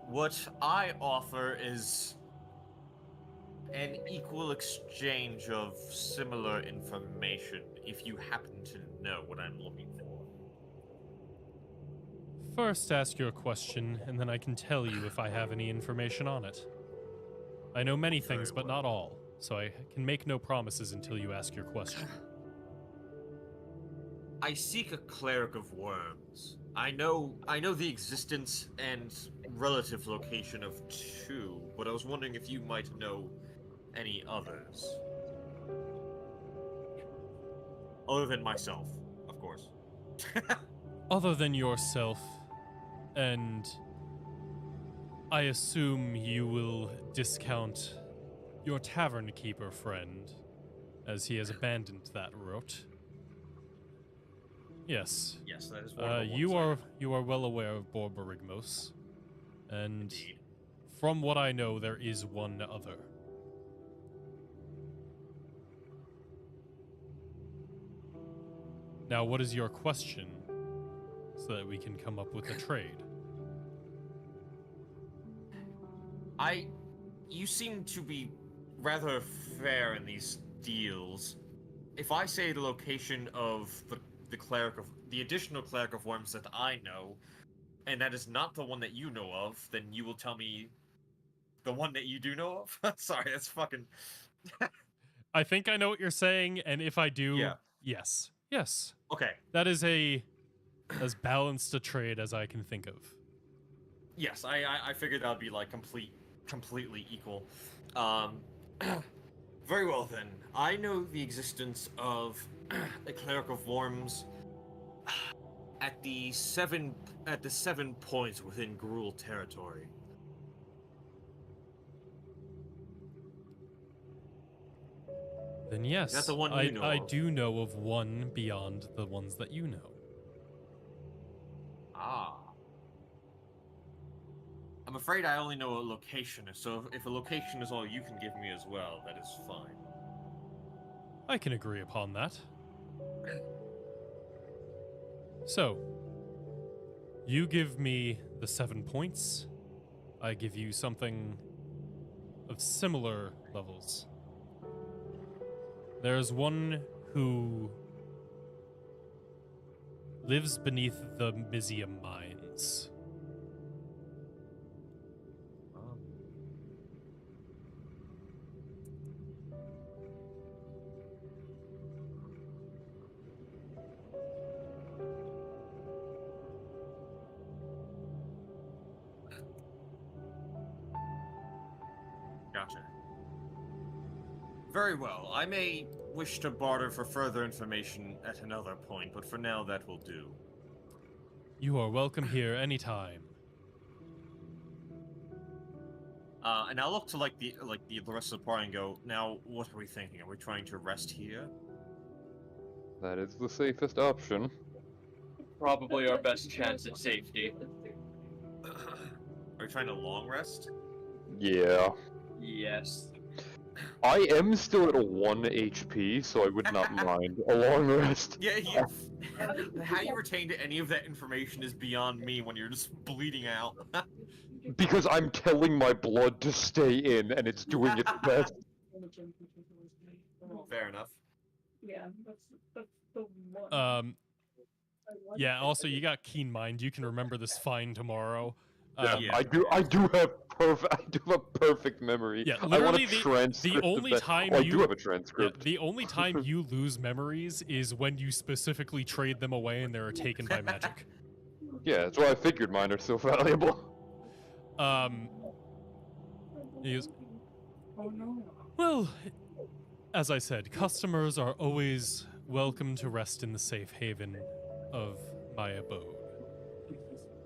What I offer is an equal exchange of similar information, if you happen to know what I'm looking for. First, ask your question, and then I can tell you if I have any information on it. I know many things, but not all, so I can make no promises until you ask your question. I seek a cleric of worms. I know the existence and relative location of two, but I was wondering if you might know any others. Other than myself, of course. Other than yourself, and I assume you will discount your tavern keeper friend, as he has abandoned that route. Yes. Yes, that is one of the you ones are well aware of Borborygmos, and Indeed. from what I know, there is one other. Now, what is your question, so that we can come up with a trade? You seem to be rather fair in these deals. If I say the location of the additional cleric of worms that I know, and that is not the one that you know of, then you will tell me the one that you do know of? Sorry, that's fucking... I think I know what you're saying, and if I do, Yeah. yes. Yes. Okay. That is as balanced a trade as I can think of. Yes, I figured that would be like completely equal. Very well then. I know the existence of a cleric of worms at the seven points within Gruul territory. Then yes, Is that the one you know I of? do know of one beyond the ones that you know. Ah. I'm afraid I only know a location, so if a location is all you can give me as well, that is fine. I can agree upon that. So, you give me the 7 points. I give you something of similar levels. There's one who lives beneath the Mysium mines. Gotcha. Very well. I may wish to barter for further information at another point, but for now that will do. You are welcome here anytime. And I'll look to the rest of the party and go, now what are we thinking? Are we trying to rest here? That is the safest option. Probably our best chance at safety. Are we trying to long rest? Yeah. Yes. I am still at 1 HP, so I would not mind a long rest. Yeah, how you retained any of that information is beyond me when you're just bleeding out. Because I'm telling my blood to stay in, and it's doing its best. Fair enough. Yeah, that's the one. Yeah, also you got keen mind. You can remember this fine tomorrow. Yeah, I do have perfect memory. Yeah, I want literally a transcript the only of that. time I you do have a yeah, transcript. the only time you lose memories is when you specifically trade them away and they're taken by magic. Yeah, that's why I figured mine are so valuable. He goes, well, as I said, customers are always welcome to rest in the safe haven of my abode.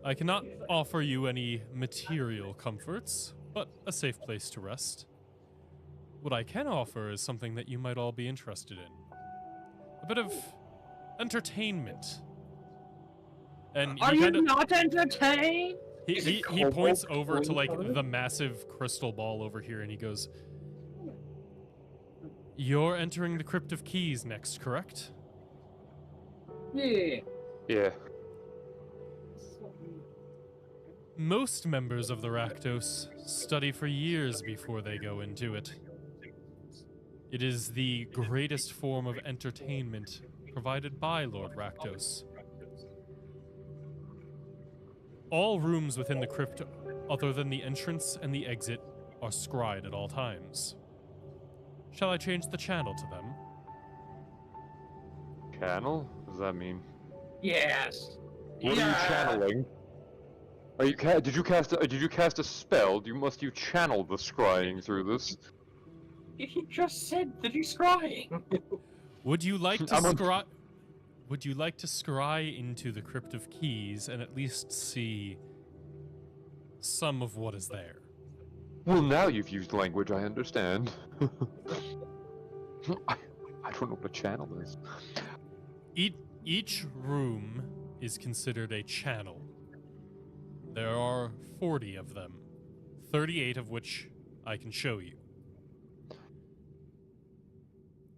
I cannot offer you any material comforts, but a safe place to rest. What I can offer is something that you might all be interested in. A bit of entertainment. And Are he you kinda, not entertained? he points over to like the massive crystal ball over here and he goes, "You're entering the Crypt of Keys next, correct?" Yeah. Yeah. Most members of the Rakdos study for years before they go into it. It is the greatest form of entertainment provided by Lord Rakdos. All rooms within the crypt, other than the entrance and the exit, are scryed at all times. Shall I change the channel to them? Channel? What does that mean? Yes. What are you channeling? Are you did you cast a spell? Must you channel the scrying through this? He just said that he's crying. Would you like to I'm on- scry? Would you like to scry into the Crypt of Keys and at least see some of what is there? Well, now you've used language I understand. I don't know what a channel is. Each room is considered a channel. There are 40 of them, 38 of which I can show you.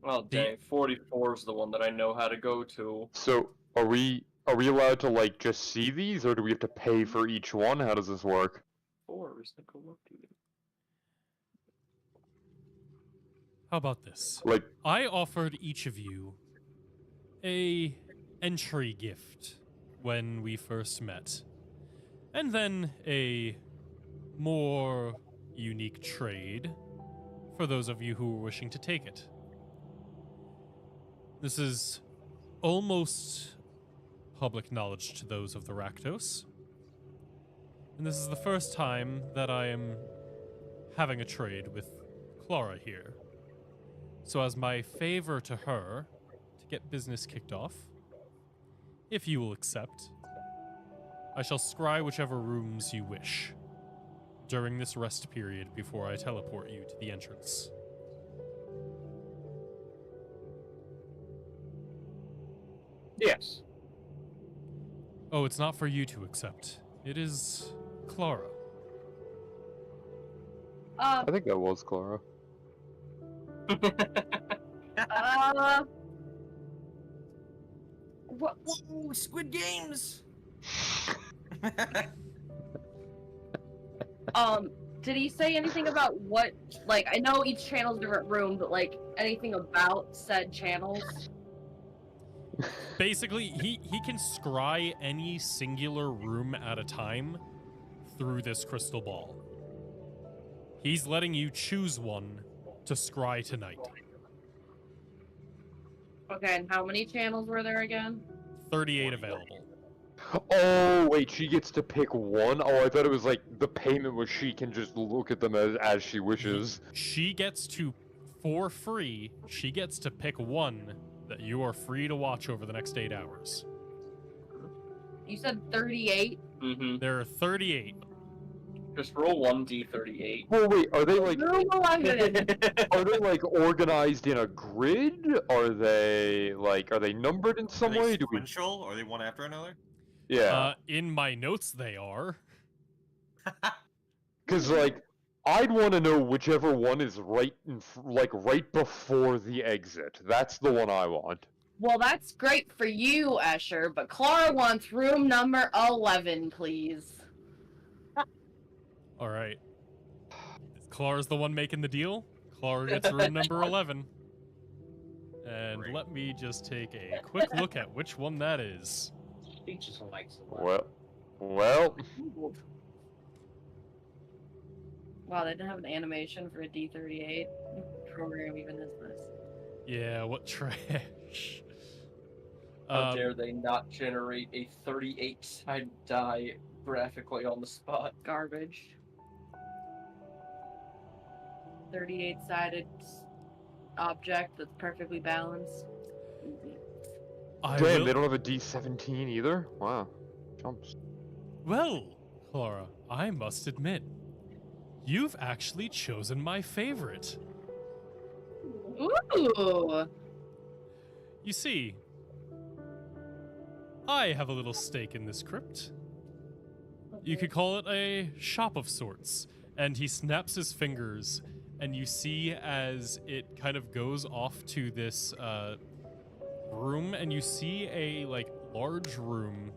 Well, dang, 44 is the one that I know how to go to. So, are we allowed to like just see these, or do we have to pay for each one? How does this work? 4 is the collective. How about this? Like, I offered each of you a entry gift when we first met, and then a more unique trade for those of you who were wishing to take it. This is almost public knowledge to those of the Rakdos, and this is the first time that I am having a trade with Clara here. So as my favor to her, to get business kicked off, if you will accept, I shall scry whichever rooms you wish during this rest period before I teleport you to the entrance. Yes. Oh, it's not for you to accept. It is Clara. I think that was Clara. What? Whoa, Squid Games! Did he say anything about what, like, I know each channel's a different room, but, like, anything about said channels? Basically, he can scry any singular room at a time through this crystal ball. He's letting you choose one to scry tonight. Okay, and how many channels were there again? 38 available. Oh, wait, she gets to pick one? Oh, I thought it was like the payment was she can just look at them as she wishes. She gets to, for free, she gets to pick one that you are free to watch over the next 8 hours. You said 38? Mm-hmm. There are 38. Just roll 1d38. Well, wait, are they like Room 11! are they like organized in a grid? Are they numbered in some Are they way? Do we? sequential, or are they one after another? Yeah, In my notes, they are. because like I'd want to know whichever one is right right before the exit. That's the one I want. Well, that's great for you, Escher, but Clara wants room number 11, please. All right. Clara's the one making the deal. Clara gets room number 11. And Great. let me just take a quick look at which one that is. He just likes it. Well, Wow, they didn't have an animation for a D38. What program even is this? Yeah, what trash. How dare they not generate a 38-sided die graphically on the spot? Garbage. 38-sided object that's perfectly balanced. Easy. damn, they don't have a D17 either? Wow. Jumps. Well, Clara, I must admit, you've actually chosen my favorite. Ooh! You see, I have a little stake in this crypt. You could call it a shop of sorts. And he snaps his fingers, and you see as it kind of goes off to this room, and you see a large room,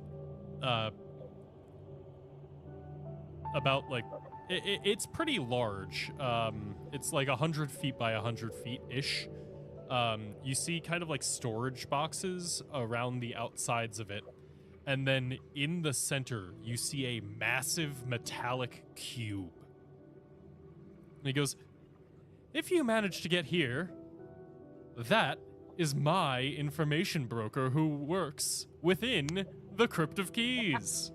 about it's pretty large. It's like 100 feet by 100 feet ish. You see kind of like storage boxes around the outsides of it. And then in the center, you see a massive metallic cube. And he goes, if you manage to get here, that is my information broker who works within the Crypt of Keys.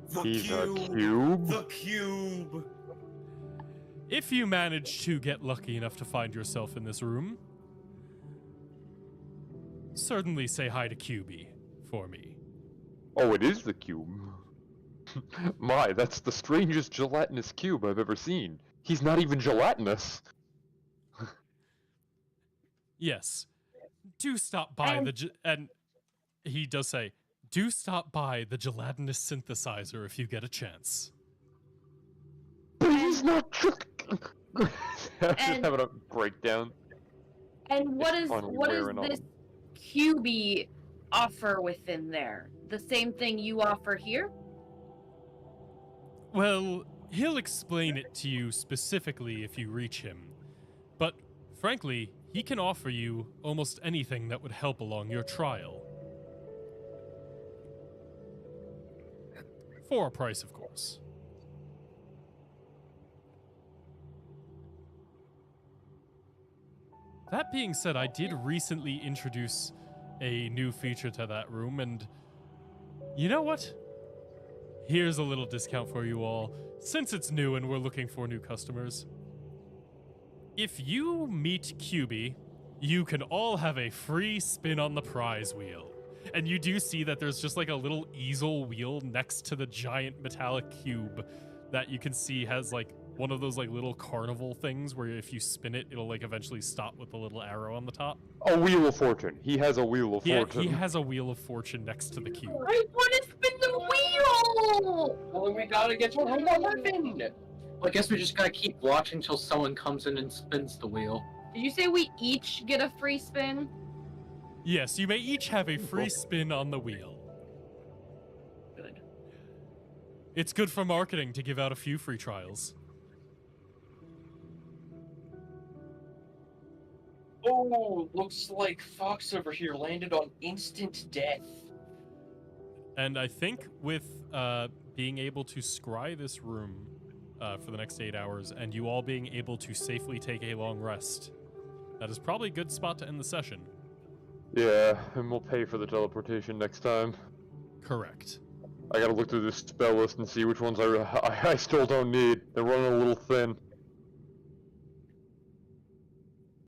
The He's cube. a cube? The cube. If you manage to get lucky enough to find yourself in this room, certainly say hi to QB for me. Oh, it is the cube. My, that's the strangest gelatinous cube I've ever seen. He's not even gelatinous. Yes. Do stop by and he does say, do stop by the gelatinous synthesizer if you get a chance. But he's not I'm just And- having a breakdown. And what It's is finally what is wearing on. this QB offer within there? The same thing you offer here? Well, he'll explain it to you specifically if you reach him. But frankly, he can offer you almost anything that would help along your trial. For a price, of course. That being said, I did recently introduce a new feature to that room, and you know what? Here's a little discount for you all, since it's new and we're looking for new customers. If you meet QB, you can all have a free spin on the prize wheel. And you do see that there's just like a little easel wheel next to the giant metallic cube that you can see has like one of those like little carnival things where if you spin it, it'll like eventually stop with the little arrow on the top. A wheel of fortune. He has a wheel of Yeah, fortune. he has a wheel of fortune next to the cube. I want to spin the wheel! Well, then we gotta get to 11. Well, I guess we just gotta keep watching until someone comes in and spins the wheel. Did you say we each get a free spin? Yes, you may each have a free spin on the wheel. Good. It's good for marketing to give out a few free trials. Oh, looks like Fox over here landed on instant death. And I think with being able to scry this room for the next 8 hours and you all being able to safely take a long rest, that is probably a good spot to end the session. Yeah, and we'll pay for the teleportation next time. Correct. I gotta look through this spell list and see which ones I still don't need. They're running a little thin.